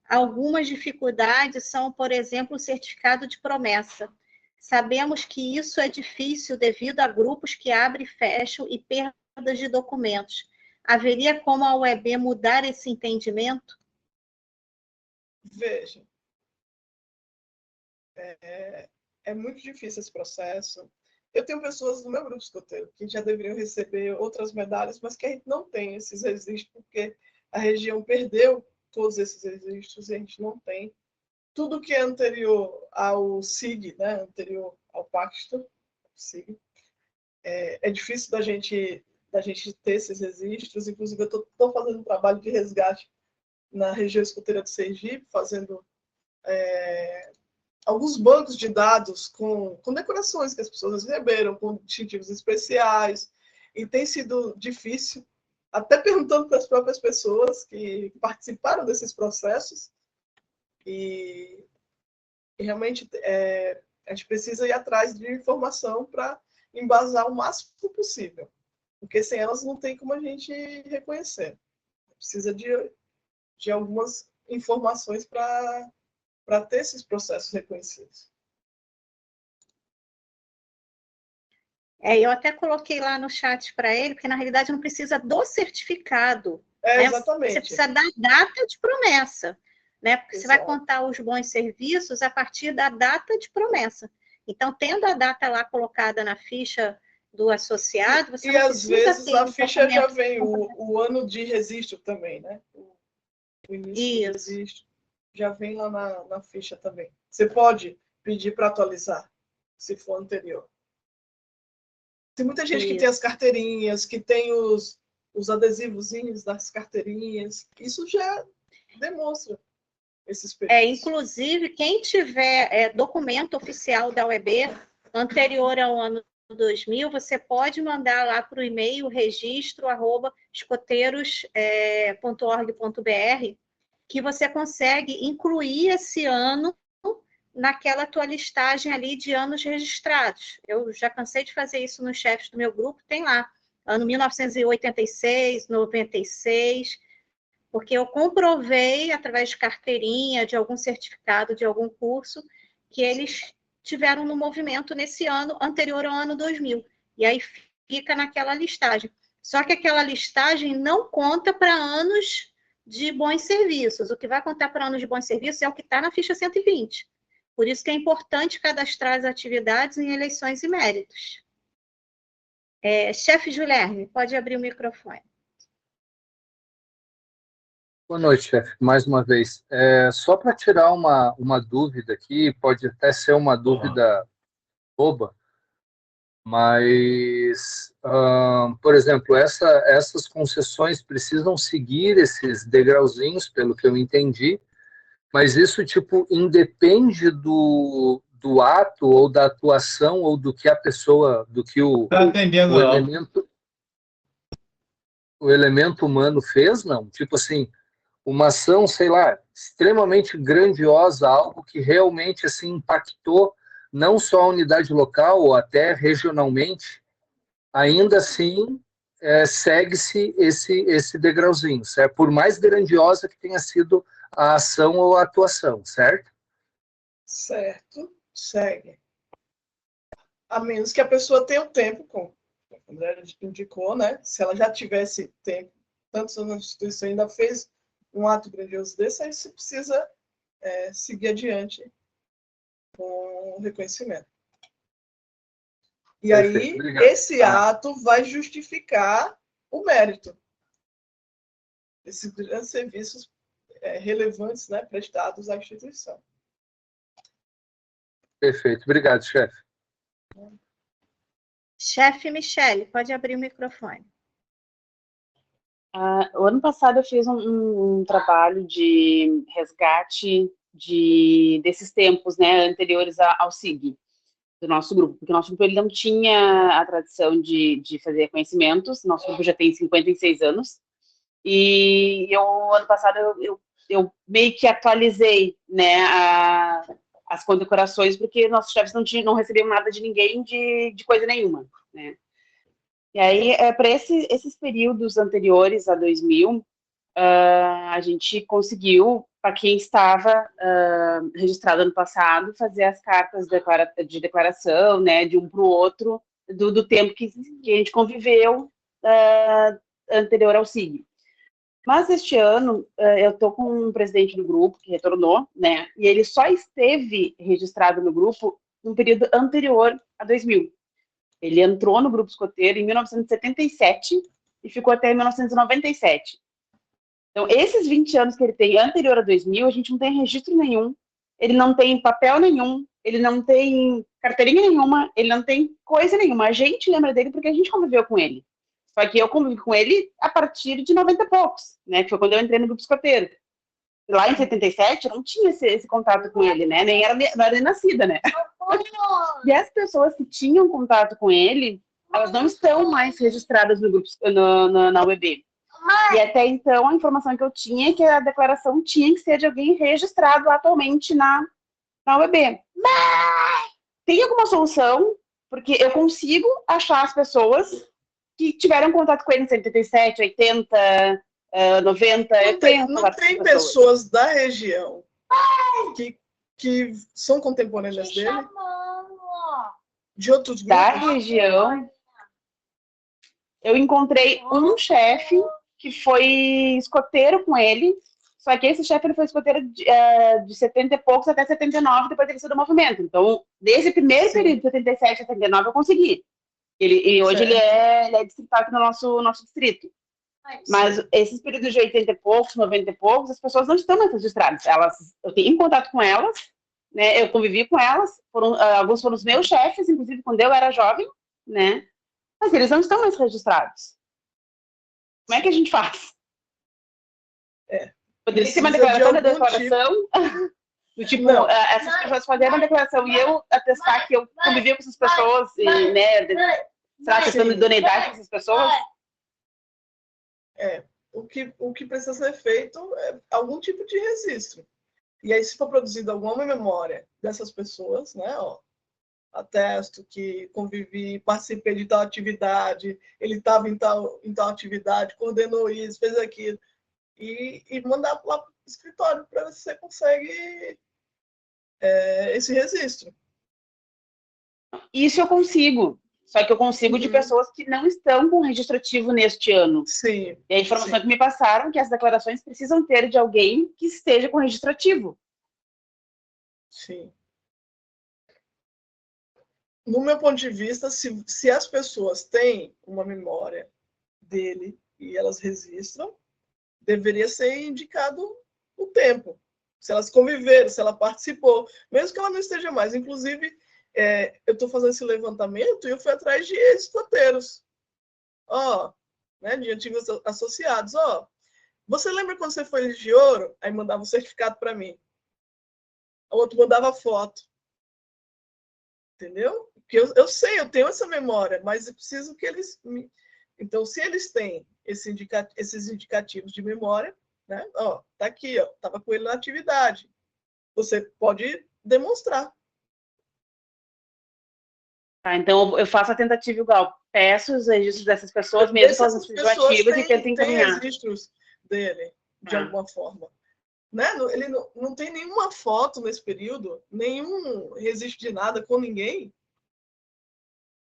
Algumas dificuldades são, por exemplo, o certificado de promessa. Sabemos que isso é difícil devido a grupos que abrem e fecham e perdas de documentos. Haveria como a UEB mudar esse entendimento? Veja, é muito difícil esse processo. Eu tenho pessoas no meu grupo escoteiro que já deveriam receber outras medalhas, mas que a gente não tem esses registros, porque a região perdeu todos esses registros e a gente não tem. Tudo que é anterior ao SIG, né, anterior ao Pacto, SIG, é difícil da gente ter esses registros. Inclusive, eu estou fazendo um trabalho de resgate na região escoteira de Sergipe, fazendo alguns bancos de dados com decorações que as pessoas receberam, com distintivos especiais, e tem sido difícil, até perguntando para as próprias pessoas que participaram desses processos, e realmente a gente precisa ir atrás de informação para embasar o máximo possível, porque sem elas não tem como a gente reconhecer. Precisa de algumas informações para ter esses processos reconhecidos. Eu até coloquei lá no chat para ele, porque na realidade não precisa do certificado. Né? Exatamente. Você precisa da data de promessa, né? Porque Exato. você vai contar os bons serviços a partir da data de promessa. Então, tendo a data lá colocada na ficha do associado, você não às precisa vezes ter a ficha já vem o ano de registro também, né? O início do registro já vem lá na ficha também. Você pode pedir para atualizar, se for anterior. Tem muita gente que tem as carteirinhas, que tem os adesivozinhos das carteirinhas. Isso já demonstra esses períodos. Inclusive, quem tiver documento oficial da UEB anterior ao ano 2000, você pode mandar lá para o e-mail registro@escoteiros.org.br, que você consegue incluir esse ano naquela tua listagem ali de anos registrados. Eu já cansei de fazer isso nos chefes do meu grupo, tem lá, ano 1986, 96, porque eu comprovei, através de carteirinha, de algum certificado, de algum curso, que eles tiveram no movimento nesse ano anterior ao ano 2000. E aí fica naquela listagem. Só que aquela listagem não conta para anos de bons serviços. O que vai contar para anos de bons serviços é o que está na ficha 120. Por isso que é importante cadastrar as atividades em eleições e méritos. Chefe Guilherme, pode abrir o microfone. Boa noite, chefe, mais uma vez. Só para tirar uma dúvida aqui, pode até ser uma dúvida boba, mas, por exemplo, essas concessões precisam seguir esses degrauzinhos, pelo que eu entendi, mas isso, tipo, independe do ato ou da atuação ou do que a pessoa, do que o elemento humano fez, não? Tipo assim, uma ação, sei lá, extremamente grandiosa, algo que realmente assim impactou não só a unidade local ou até regionalmente, ainda assim segue-se esse degrauzinho, certo? Por mais grandiosa que tenha sido a ação ou a atuação, certo? Certo, segue. A menos que a pessoa tenha o tempo, como a André indicou, né? Se ela já tivesse tempo, tanto se a instituição ainda fez um ato grandioso desse, aí você precisa seguir adiante com o reconhecimento. E aí, esse ato vai justificar o mérito. Esses grandes serviços relevantes, né, prestados à instituição. Perfeito. Obrigado, chefe. Chefe Michele, pode abrir o microfone. O ano passado eu fiz um trabalho de resgate desses tempos, né, anteriores ao SIG, do nosso grupo, porque o nosso grupo ele não tinha a tradição de fazer reconhecimentos, nosso grupo já tem 56 anos, e ano passado eu meio que atualizei, né, as condecorações, porque nossos chefes não recebiam nada de ninguém de coisa nenhuma, né. E aí, para esses períodos anteriores a 2000, a gente conseguiu, para quem estava registrado ano passado, fazer as cartas de declaração, né, de um para o outro, do tempo que a gente conviveu anterior ao SIG. Mas este ano, eu estou com um presidente do grupo que retornou, né, e ele só esteve registrado no grupo no período anterior a 2000. Ele entrou no grupo escoteiro em 1977 e ficou até 1997. Então, esses 20 anos que ele tem anterior a 2000, a gente não tem registro nenhum, ele não tem papel nenhum ele não tem carteirinha nenhuma, ele não tem coisa nenhuma. A gente lembra dele porque a gente conviveu com ele. Só que eu convivi com ele a partir de 90 e poucos, né? Que foi quando eu entrei no grupo escoteiro. Lá em 77, eu não tinha esse contato com ele, né? Não era nem nascida, né? E as pessoas que tinham contato com ele, elas não estão mais registradas no grupo, na UEB. E até então, a informação que eu tinha é que a declaração tinha que ser de alguém registrado atualmente na UEB. Tem alguma solução? Porque eu consigo achar as pessoas que tiveram contato com ele em 77, 80, 90. Não tem pessoas da região que são contemporâneas dele? De outros grupos? Da região, eu encontrei um chefe que foi escoteiro com ele, só que esse chefe ele foi escoteiro de 70 e poucos até 79, depois ele saiu do movimento. Então, desde o primeiro período de 77 a 79, eu consegui. E hoje ele é distrital aqui no nosso distrito. Mas esses períodos de 80 e poucos, 90 e poucos, as pessoas não estão mais registradas. Eu tenho contato com elas, né? Eu convivi com elas, alguns foram os meus chefes, inclusive quando eu era jovem, né? Mas eles não estão mais registrados. Como é que a gente faz? Poderia ser uma declaração da declaração? Do tipo, essas pessoas fazerem uma declaração e eu atestar que eu convivi com essas pessoas, e, né? Será questão de idoneidade dessas pessoas? O que precisa ser feito é algum tipo de registro. E aí, se for produzida alguma memória dessas pessoas, né, atesto que convivi, participei de tal atividade, ele estava em tal atividade, coordenou isso, fez aquilo, e mandar lá para o escritório para ver se você consegue esse registro. Isso eu consigo. Só que eu consigo de pessoas que não estão com registro ativo neste ano. Sim. E a informação que me passaram é que as declarações precisam ter de alguém que esteja com registro ativo. Sim. No meu ponto de vista, se as pessoas têm uma memória dele e elas registram, deveria ser indicado o tempo. Se elas conviveram, se ela participou, mesmo que ela não esteja mais. Inclusive, eu estou fazendo esse levantamento e eu fui atrás de ex-escoteiros, né, de antigos associados. Você lembra quando você foi de ouro? Aí mandava um certificado para mim. O outro mandava foto. Entendeu? Porque eu sei, eu tenho essa memória, mas eu preciso que eles... Então, se eles têm esses indicativos de memória, né? Tá aqui, estava com ele na atividade. Você pode demonstrar. Então, eu faço a tentativa igual. Peço os registros dessas pessoas, mesmo que elas não sejam ativas, e tento encaminhar. Tem registros dele, de alguma forma. Né? Ele não tem nenhuma foto nesse período, nenhum registro de nada com ninguém.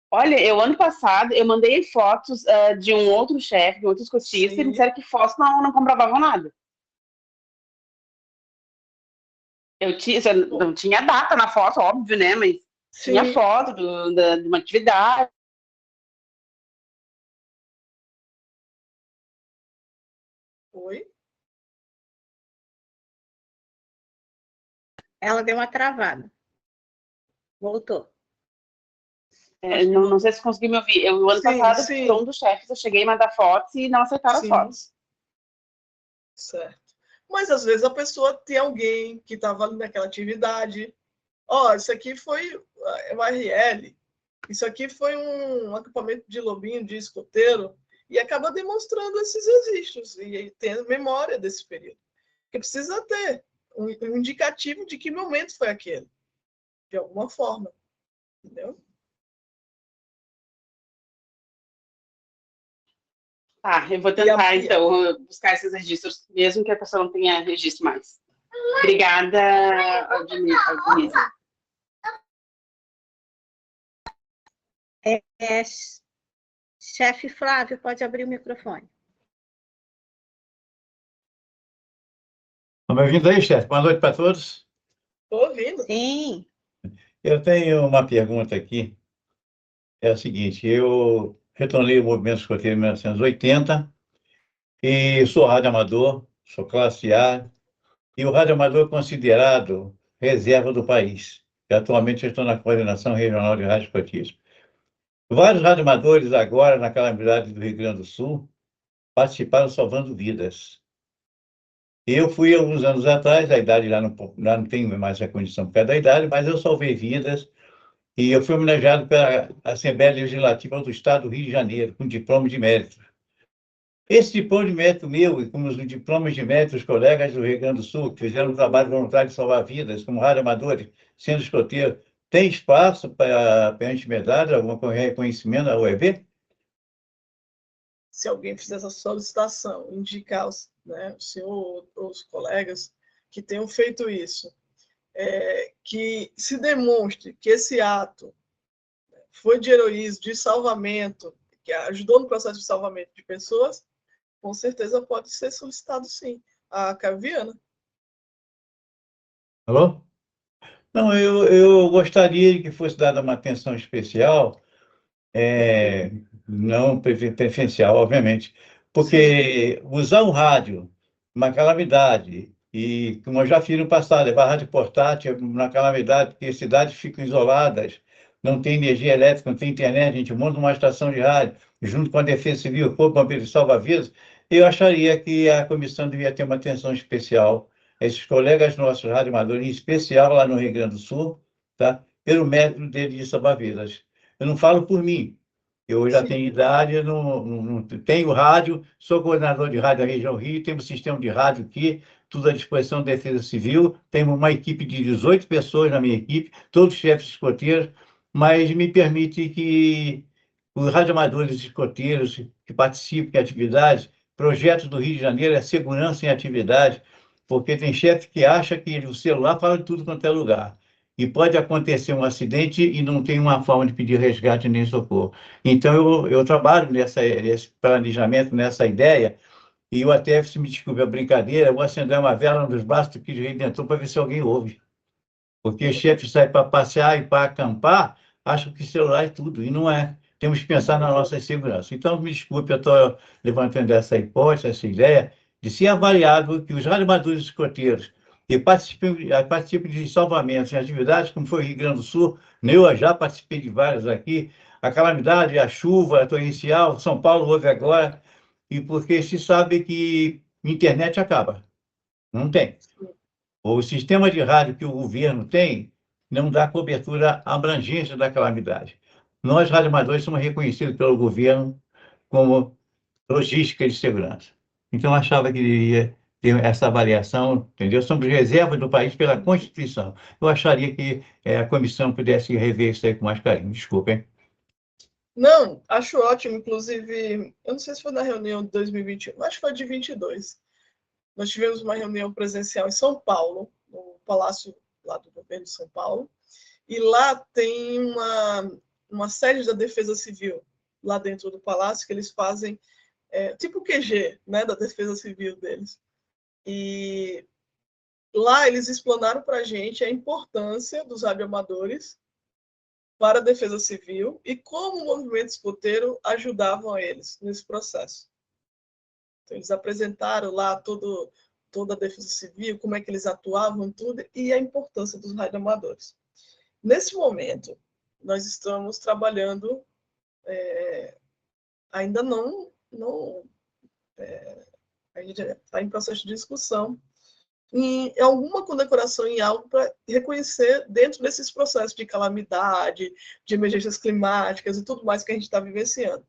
Olha, ano passado, eu mandei fotos de um outro chefe, de um outro escotista, e me disseram que fotos não comprovavam nada. Não tinha data na foto, óbvio, né? Mas tinha foto de uma atividade. Oi? Ela deu uma travada. Voltou. Não sei se conseguiu me ouvir. O ano passado, um dos chefes, eu cheguei a mandar fotos e não aceitaram as fotos. Certo. Mas, às vezes, a pessoa tem alguém que estava ali naquela atividade. Isso aqui foi o RL. Isso aqui foi um acampamento de lobinho, de escoteiro. E acaba demonstrando esses registros. E tendo memória desse período. Porque precisa ter um indicativo de que momento foi aquele. De alguma forma. Entendeu? Eu vou tentar, então, buscar esses registros, mesmo que a pessoa não tenha registro mais. Obrigada, Denise. Chefe Flávio, pode abrir o microfone. Estão me ouvindo aí, chefe? Boa noite para todos. Estou ouvindo. Sim. Eu tenho uma pergunta aqui. É o seguinte, eu retornei ao movimento escoteiro em 1980 e sou radioamador, sou classe A, e o radioamador é considerado reserva do país. e atualmente eu estou na coordenação regional de radioescotismo. Vários radioamadores agora, na calamidade do Rio Grande do Sul, participaram salvando vidas. Eu fui, alguns anos atrás, a idade lá não tenho mais a condição por causa da idade, mas eu salvei vidas, e eu fui homenageado pela Assembleia Legislativa do Estado do Rio de Janeiro, com diploma de mérito. Esse diploma de mérito meu, e como os diplomas de mérito dos colegas do Rio Grande do Sul, que fizeram um trabalho voluntário de salvar vidas, como radioamadores, sendo escoteiro, tem espaço para a gente medalha, algum reconhecimento da UEB? Se alguém fizer essa solicitação, indicar o senhor ou os colegas que tenham feito isso, que se demonstre que esse ato foi de heroísmo, de salvamento, que ajudou no processo de salvamento de pessoas, com certeza pode ser solicitado, sim, a Caviana. Alô? Não, eu gostaria que fosse dada uma atenção especial, não preferencial, obviamente, porque usar o rádio uma calamidade, e como eu já fiz no passado, levar rádio portátil na calamidade, porque as cidades ficam isoladas, não tem energia elétrica, não tem internet, a gente monta uma estação de rádio, junto com a Defesa Civil, o Corpo de Bombeiros e Salva-Vidas, eu acharia que a comissão devia ter uma atenção especial a esses colegas nossos radioamadores, em especial lá no Rio Grande do Sul, tá? Pelo mérito deles de salvar vidas. Eu não falo por mim, eu já tenho idade, eu não tenho rádio, sou coordenador de rádio da região Rio, temos um sistema de rádio aqui, tudo à disposição da Defesa Civil, temos uma equipe de 18 pessoas na minha equipe, todos chefes escoteiros, mas me permite que os radioamadores escoteiros que participem de atividades, projetos do Rio de Janeiro é segurança em atividade, porque tem chefe que acha que o celular fala de tudo quanto é lugar. E pode acontecer um acidente e não tem uma forma de pedir resgate nem socorro. Então, eu trabalho nesse planejamento, nessa ideia, e eu até, se me desculpe a brincadeira, eu vou acender uma vela nos braços do Cristo Redentor para ver se alguém ouve. Porque o chefe sai para passear e para acampar, acham que celular é tudo, e não é. Temos que pensar na nossa segurança. Então, me desculpe, eu estou levantando essa hipótese, essa ideia, de ser avaliado que os radioamadores escoteiros que participam de salvamentos em atividades, como foi o Rio Grande do Sul, eu já participei de várias aqui, a calamidade, a chuva, a torrencial, São Paulo houve agora, e porque se sabe que internet acaba, não tem. O sistema de rádio que o governo tem não dá cobertura à abrangência da calamidade. Nós, radioamadores, somos reconhecidos pelo governo como logística de segurança. Então, eu achava que deveria ter essa avaliação, entendeu? Somos reserva do país pela Constituição. Eu acharia que a comissão pudesse rever isso aí com mais carinho. Desculpem. Não, acho ótimo. Inclusive, eu não sei se foi na reunião de 2021, acho que foi de 22. Nós tivemos uma reunião presencial em São Paulo, no Palácio lá do Governo de São Paulo, e lá tem uma sede da Defesa Civil, lá dentro do Palácio, que eles fazem tipo QG, né, da Defesa Civil deles. E lá eles explanaram para a gente a importância dos radioamadores para a Defesa Civil e como o movimento escoteiro ajudavam eles nesse processo. Então, eles apresentaram lá toda a Defesa Civil, como é que eles atuavam, tudo, e a importância dos radioamadores. Nesse momento, nós estamos trabalhando, ainda não a gente está em processo de discussão, em alguma condecoração em algo para reconhecer dentro desses processos de calamidade, de emergências climáticas e tudo mais que a gente está vivenciando.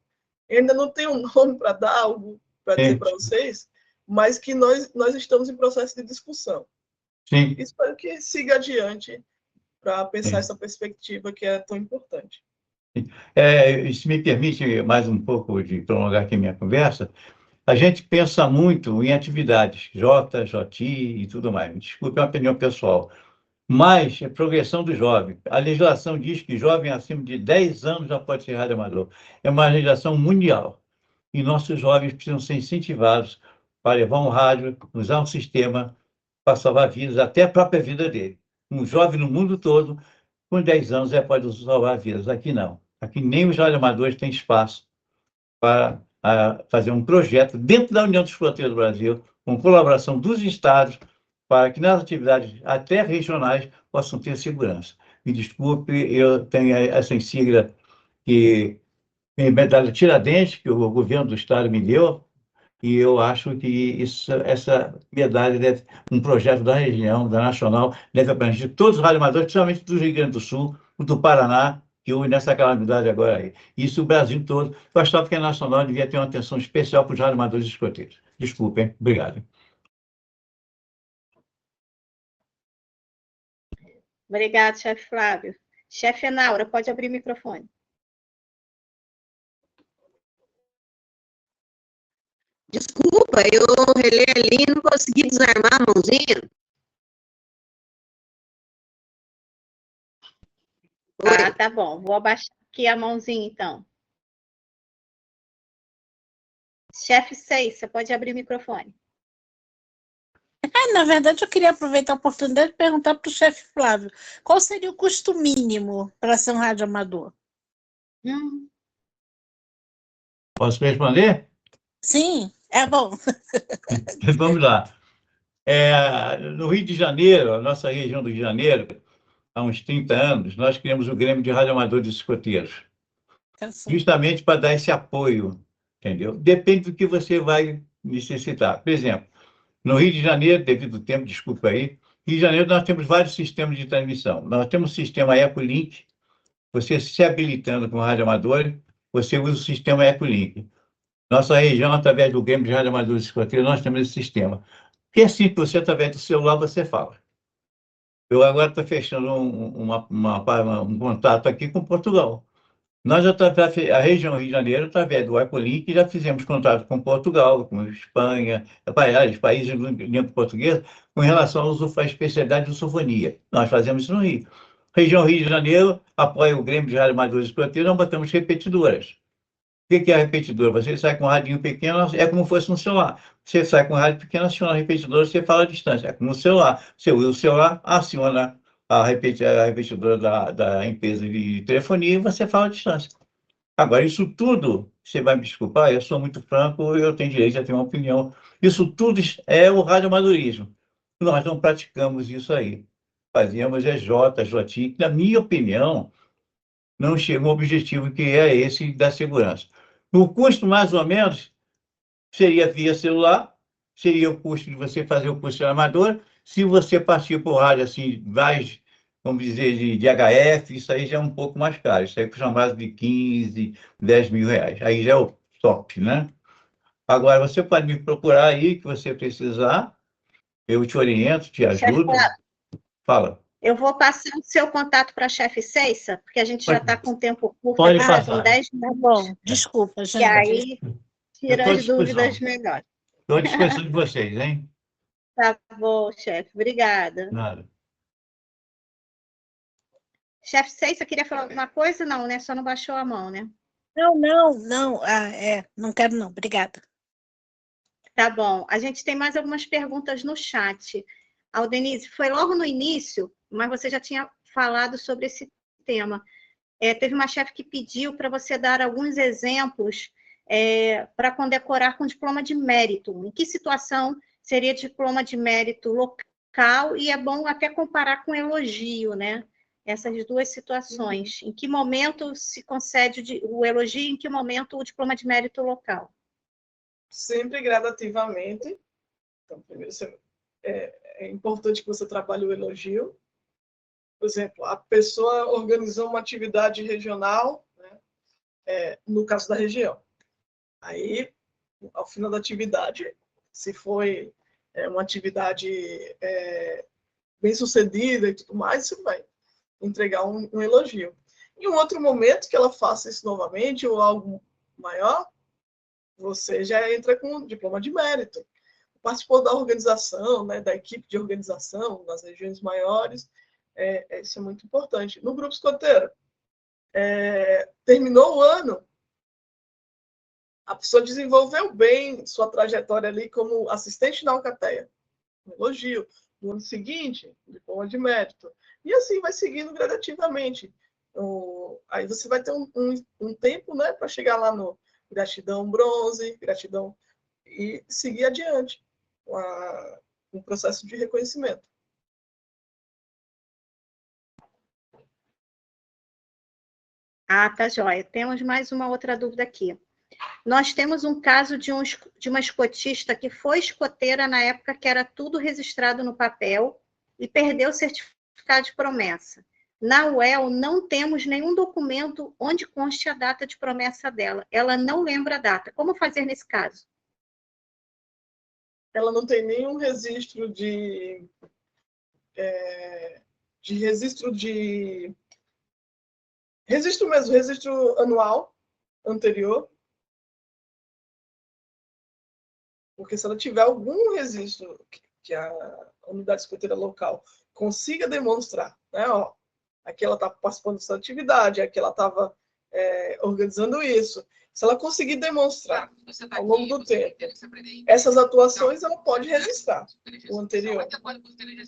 Eu ainda não tenho um nome para dar algo para dizer para vocês, mas que nós estamos em processo de discussão. Sim. Espero que siga adiante para pensar essa perspectiva que é tão importante. Se me permite mais um pouco de prolongar aqui minha conversa, a gente pensa muito em atividades, JI e tudo mais. Desculpe, é uma opinião pessoal. Mas a progressão do jovem. A legislação diz que jovem acima de 10 anos já pode ser radioamador. É uma legislação mundial. E nossos jovens precisam ser incentivados para levar um rádio, usar um sistema para salvar vidas, até a própria vida dele. Um jovem no mundo todo, com 10 anos, já pode salvar vidas. Aqui não. Aqui nem os radioamadores têm espaço para fazer um projeto dentro da União dos Escoteiros do Brasil, com colaboração dos estados, para que nas atividades até regionais possam ter segurança. me desculpe, eu tenho essa insígnia que tem medalha Tiradentes, que o governo do estado me deu, e eu acho que essa medalha deve, um projeto da região, da nacional, deve abranger todos os radioamadores, principalmente do Rio Grande do Sul, do Paraná, que houve nessa calamidade agora aí. Isso o Brasil todo. Eu achava que a nacional devia ter uma atenção especial para os radioamadores e escoteiros. Desculpem, obrigado. Obrigado, chefe Flávio. Chefe Enaura, pode abrir o microfone. Desculpa, eu relei ali e não consegui desarmar a mãozinha. Ah, tá bom. Vou abaixar aqui a mãozinha, então. Chefe 6, você pode abrir o microfone. Na verdade, eu queria aproveitar a oportunidade de perguntar para o chefe Flávio, qual seria o custo mínimo para ser um radioamador? Posso responder? Sim, é bom. Vamos lá. No Rio de Janeiro, a nossa região do Rio de Janeiro, há uns 30 anos, nós criamos o Grêmio de Radioamadores e Escoteiros, justamente para dar esse apoio, entendeu? Depende do que você vai necessitar. Por exemplo, no Rio de Janeiro, devido ao tempo, desculpa aí, Rio de Janeiro nós temos vários sistemas de transmissão. Nós temos o sistema Ecolink, você se habilitando com radioamador, você usa o sistema Ecolink. Nossa região, através do Grêmio de Radioamadores e Escoteiros, nós temos esse sistema. Que é simples, você, através do celular, você fala. Eu agora estou fechando um contato aqui com Portugal. Nós, a região Rio de Janeiro, através do Ecolink, já fizemos contato com Portugal, com Espanha, países de língua portuguesa, com relação à especialidade de usofonia. Nós fazemos isso no Rio. Região Rio de Janeiro apoia o Grêmio de Radioamadores e Escoteiros, nós botamos repetidoras. O que é a repetidora? Você sai com um radinho pequeno, é como se fosse um celular. Você sai com um rádio pequeno, aciona a repetidora, você fala à distância. É como um celular. Você usa o celular, aciona a repetidora da empresa de telefonia e você fala à distância. Agora, isso tudo, você vai me desculpar, eu sou muito franco, eu tenho direito a ter uma opinião. Isso tudo é o radioamadorismo. Nós não praticamos isso aí. Fazíamos Jotinha, que, na minha opinião, não chega ao objetivo que é esse da segurança. O custo, mais ou menos, seria via celular, seria o custo de você fazer o curso de amador. Se você partir por rádio, assim, mais, vamos dizer, de HF, isso aí já é um pouco mais caro. Isso aí custa mais de 15, 10 mil reais. Aí já é o top, né? Agora, você pode me procurar aí, que você precisar. Eu te oriento, te ajudo. Fala. Eu vou passar o seu contato para a chefe Ceissa, porque a gente já está com tempo curto. Pode aqui, passar. São 10 minutos. Tá bom, desculpa, gente. E aí, tira as dúvidas melhor. Estou à disposição de vocês, hein? Tá bom, chefe. Obrigada. Nada. Chefe Ceissa, queria falar alguma coisa? Não, né? Só não baixou a mão, né? Não. Não quero não, obrigada. Tá bom. A gente tem mais algumas perguntas no chat. Aldenise, foi logo no início, mas você já tinha falado sobre esse tema. Teve uma chefe que pediu para você dar alguns exemplos para condecorar com diploma de mérito. Em que situação seria diploma de mérito local? E é bom até comparar com elogio, né? Essas duas situações. Em que momento se concede o elogio e em que momento o diploma de mérito local? Sempre gradativamente. Então, primeiro, é importante que você trabalhe o elogio. Por exemplo, a pessoa organizou uma atividade regional, né, no caso da região. Aí, ao final da atividade, se foi uma atividade bem sucedida e tudo mais, você vai entregar um elogio. Em um outro momento que ela faça isso novamente ou algo maior, você já entra com um diploma de mérito. Participou da organização, né, da equipe de organização nas regiões maiores, isso é muito importante. No grupo escoteiro, terminou o ano, a pessoa desenvolveu bem sua trajetória ali como assistente na Alcateia, um elogio. No ano seguinte, diploma de mérito. E assim vai seguindo gradativamente. Aí você vai ter um tempo, né, para chegar lá no gratidão bronze, gratidão, e seguir adiante com o processo de reconhecimento. Ah, tá joia. Temos mais uma outra dúvida aqui. Nós temos um caso de uma escotista que foi escoteira na época que era tudo registrado no papel e perdeu o certificado de promessa. Na UEL, não temos nenhum documento onde conste a data de promessa dela. Ela não lembra a data. Como fazer nesse caso? Ela não tem nenhum registro registro mesmo, registro anual anterior. Porque se ela tiver algum registro que a unidade escoteira local consiga demonstrar, né, ó, aqui ela está participando dessa atividade, aqui ela estava organizando isso. Se ela conseguir demonstrar ao longo do tempo essas atuações, ela pode registrar o anterior.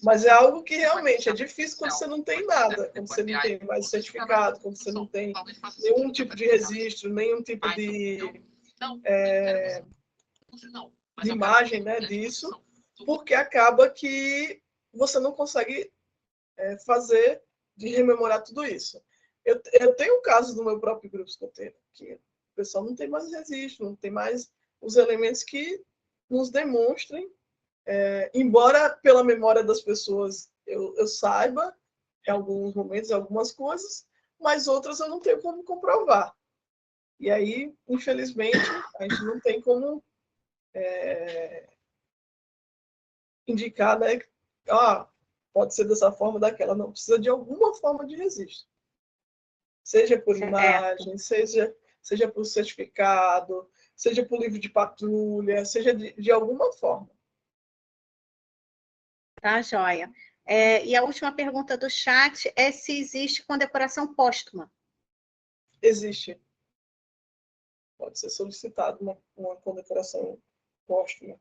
Mas é algo que realmente é difícil quando você não tem nada, quando você não tem mais certificado, quando você não tem nenhum tipo de registro, nenhum tipo de imagem, né, disso, porque acaba que você não consegue fazer de rememorar tudo isso. Eu tenho casos no meu próprio grupo escoteiro, que o pessoal não tem mais registro, não tem mais os elementos que nos demonstrem, embora pela memória das pessoas eu saiba, em alguns momentos, algumas coisas, mas outras eu não tenho como comprovar. E aí, infelizmente, a gente não tem como indicar, né, pode ser dessa forma, daquela. Não, precisa de alguma forma de registro. Seja por imagem, seja por certificado, seja por livro de patrulha, seja de alguma forma. Tá, joia. E a última pergunta do chat é se existe condecoração póstuma. Existe. Pode ser solicitado uma condecoração póstuma.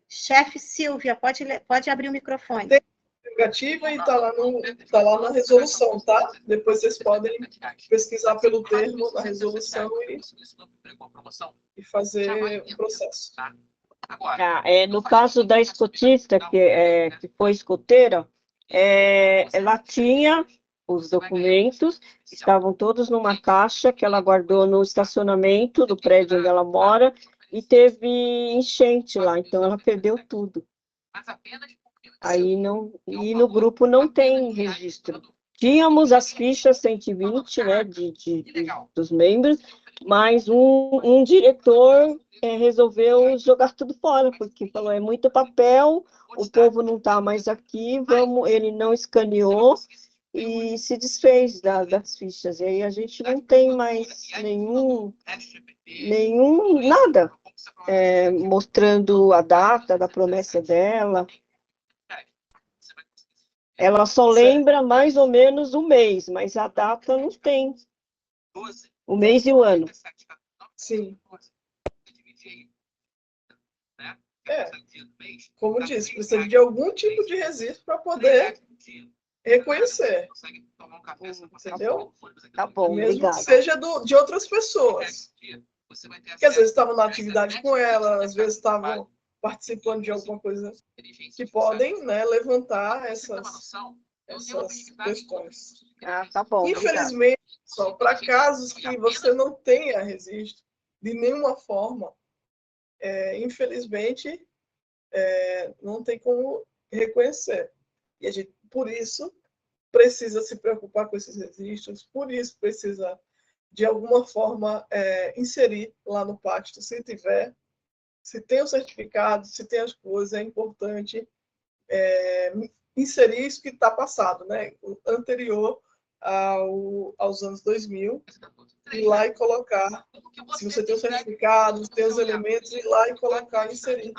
Chefe Silvia, pode abrir o microfone. Tem prerrogativa e está lá na resolução, tá? Depois vocês podem pesquisar pelo termo na resolução e fazer o processo. No caso da escotista, que foi escoteira, ela tinha os documentos, estavam todos numa caixa que ela guardou no estacionamento do prédio onde ela mora, e teve enchente lá, então ela perdeu tudo. Aí não, e no grupo não tem registro. Tínhamos as fichas 120, né, dos membros, mas um diretor resolveu jogar tudo fora, porque falou, é muito papel, o povo não está mais aqui, ele não escaneou e se desfez das fichas. E aí a gente não tem mais nada mostrando a data da promessa dela. Ela só lembra mais ou menos o mês, mas a data não tem. O mês e o ano. Sim. Como eu disse, precisa de algum tipo de registro para poder reconhecer. Entendeu? Tá bom, mesmo obrigada. que seja de outras pessoas. Que às vezes estavam na atividade com ela, às vezes estavam participando de alguma coisa que podem, né, levantar essas questões. Tá bom. Infelizmente, só para casos que você não tenha registro de nenhuma forma, infelizmente, não tem como reconhecer. E a gente, por isso, precisa se preocupar com esses registros, por isso precisa, de alguma forma, inserir lá no pacto, se tiver, se tem o certificado, se tem as coisas, é importante inserir isso que está passado, né? O anterior aos anos 2000, ir lá e colocar, se você tem o certificado, tem os elementos, ir lá e colocar, inserir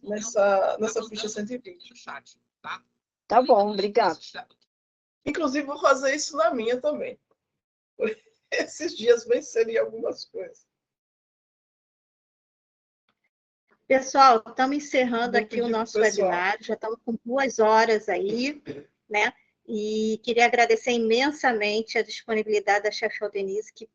nessa ficha 120. Tá bom, obrigado. Inclusive, vou fazer isso na minha também. Esses dias vou inserir algumas coisas. Pessoal, estamos encerrando aqui o nosso webinar, já estamos com 2 horas aí, né? E queria agradecer imensamente a disponibilidade da chefe Aldenise, que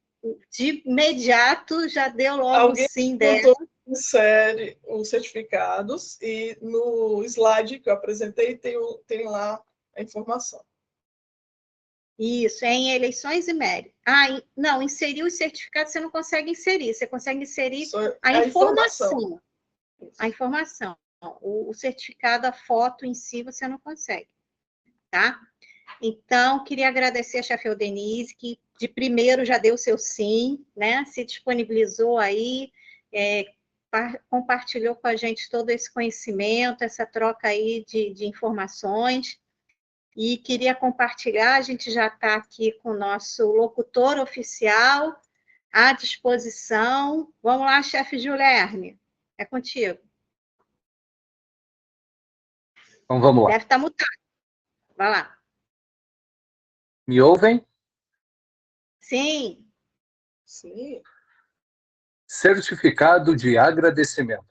de imediato já deu logo o sim dela. Insere os certificados e no slide que eu apresentei tem lá a informação. Isso, é em eleições e mérito. Não, inserir os certificados você não consegue inserir, você consegue inserir a informação. A informação. O certificado, a foto em si, você não consegue, tá? Então, queria agradecer a chefe Denise, que de primeiro já deu seu sim, né? Se disponibilizou aí, compartilhou com a gente todo esse conhecimento, essa troca aí de informações. E queria compartilhar, a gente já está aqui com o nosso locutor oficial à disposição. Vamos lá, chefe Julerme, é contigo. Então, vamos lá. Deve estar mutado. Vai lá. Me ouvem? Sim. Sim. Certificado de agradecimento.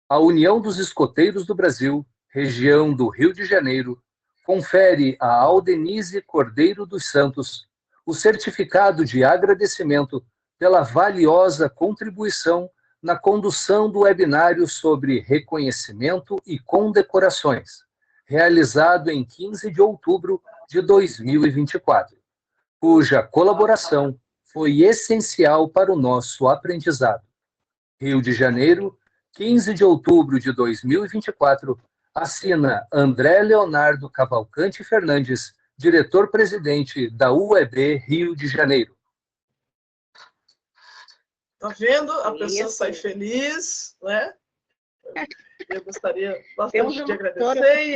A União dos Escoteiros do Brasil, região do Rio de Janeiro, confere a Aldenise Cordeiro dos Santos o certificado de agradecimento pela valiosa contribuição na condução do webinário sobre reconhecimento e condecorações, realizado em 15 de outubro de 2024, cuja colaboração foi essencial para o nosso aprendizado. Rio de Janeiro, 15 de outubro de 2024, assina André Leonardo Cavalcante Fernandes, diretor-presidente da UEB Rio de Janeiro. Tá vendo? A pessoa sai feliz, né? Eu gostaria bastante de agradecer. E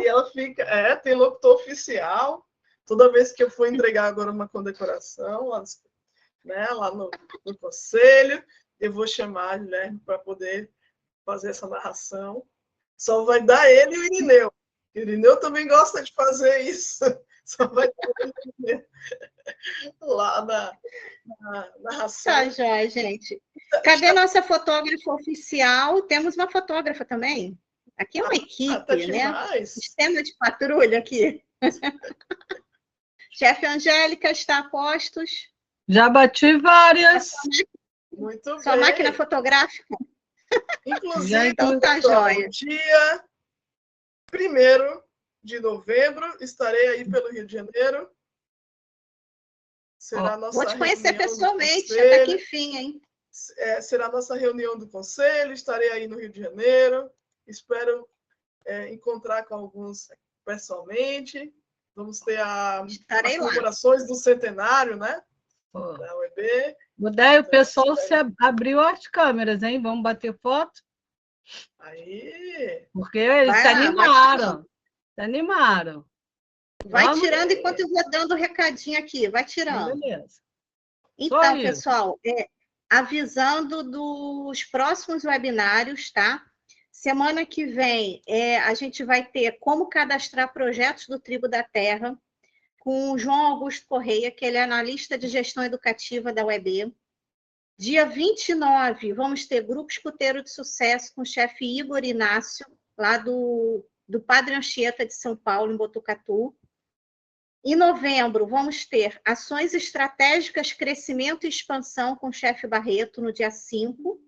ela fica... tem locutor oficial. Toda vez que eu for entregar agora uma condecoração, lá no conselho, eu vou chamar a Guilherme para poder fazer essa narração. Só vai dar ele e o Irineu. O Irineu também gosta de fazer isso. Só vai dar ele e o Irineu lá na narração. Tá, joia, gente. Cadê nossa fotógrafa oficial? Temos uma fotógrafa também. Aqui é uma equipe, tá né? Sistema de patrulha aqui. Chefe Angélica, está a postos? Já bati várias. Muito bem. Sua máquina fotográfica? Inclusive, então tá joia. Dia 1º de novembro, estarei aí pelo Rio de Janeiro. Será nossa vou te conhecer pessoalmente, até que enfim, hein? Será a nossa reunião do conselho, estarei aí no Rio de Janeiro. Espero encontrar com alguns pessoalmente. Vamos ter as comemorações do centenário, né? Da UEB. Mudei, o pessoal se abriu as câmeras, hein? Vamos bater foto? Aí! Porque eles se animaram. Se animaram. Vai tirando enquanto eu vou dando o recadinho aqui. Vai tirando. Beleza. Então, pessoal, avisando dos próximos webinários, tá? Semana que vem, a gente vai ter como cadastrar projetos do Tribo da Terra, com o João Augusto Correia, que ele é analista de gestão educativa da UEB. Dia 29, vamos ter Grupo Escoteiro de Sucesso com o chefe Igor Inácio, lá do Padre Anchieta de São Paulo, em Botucatu. Em novembro, vamos ter Ações Estratégicas, Crescimento e Expansão com o chefe Barreto, no dia 5.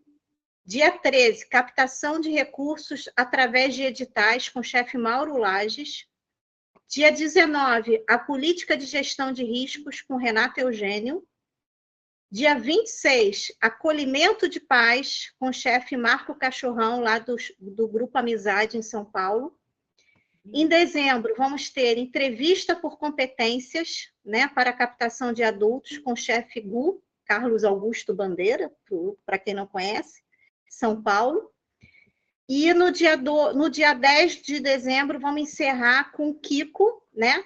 Dia 13, Captação de Recursos através de editais com o chefe Mauro Lages. Dia 19, a Política de Gestão de Riscos com Renato Eugênio. Dia 26, Acolhimento de Paz com o chefe Marco Cachorrão, lá do Grupo Amizade, em São Paulo. Em dezembro, vamos ter Entrevista por Competências, né, para captação de adultos com o chefe GU, Carlos Augusto Bandeira, para quem não conhece, São Paulo. E no dia 10 de dezembro, vamos encerrar com o Kiko, né?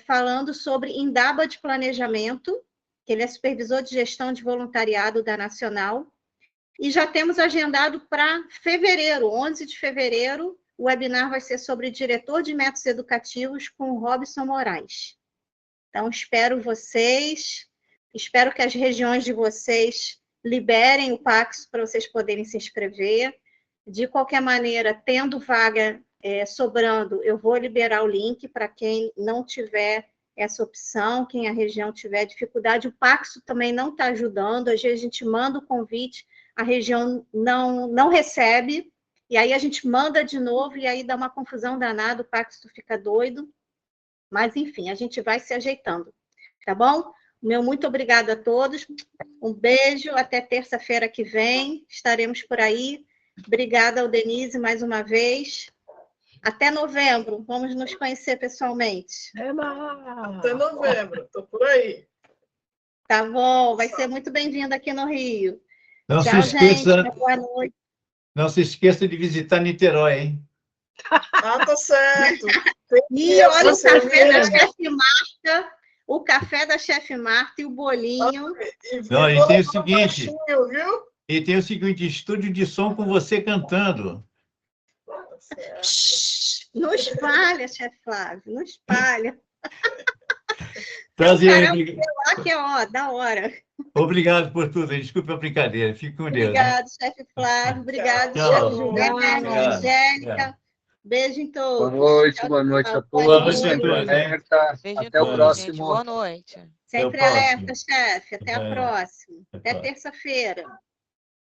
Falando sobre Indaba de Planejamento, que ele é supervisor de gestão de voluntariado da Nacional. E já temos agendado para fevereiro, 11 de fevereiro, o webinar vai ser sobre diretor de métodos educativos com o Robson Moraes. Então, espero vocês, espero que as regiões de vocês liberem o Paxo para vocês poderem se inscrever. De qualquer maneira, tendo vaga sobrando, eu vou liberar o link para quem não tiver essa opção, quem a região tiver dificuldade. O Paxo também não está ajudando, às vezes a gente manda o convite, a região não recebe, e aí a gente manda de novo, e aí dá uma confusão danada, o Paxton fica doido. Mas, enfim, a gente vai se ajeitando, tá bom? Meu muito obrigada a todos. Um beijo, até terça-feira que vem. Estaremos por aí. Obrigada ao Denise mais uma vez. Até novembro. Vamos nos conhecer pessoalmente. Até novembro. Estou por aí. Tá bom. Vai ser muito bem-vindo aqui no Rio. Não Tchau, se esqueça, gente. Boa noite. não se esqueça de visitar Niterói, hein? Ah, tá certo. E olha o café da chefe Marta, o café da chefe Marta e o bolinho. Não, e tem o seguinte, viu? e tem o seguinte, estúdio de som com você cantando. Não espalha, chefe Flávio, não espalha. Prazer. Lá que é, ó, da hora. Obrigado por tudo. Desculpe a brincadeira. Fique com Deus. Obrigado, chefe Flávio. Obrigado, Tchau. chefe José, Angélica. Beijo em todos. Boa noite a todos. Boa noite a todos. Até o próximo. Boa noite. Sempre alerta, chefe. Até a próxima. Até terça-feira.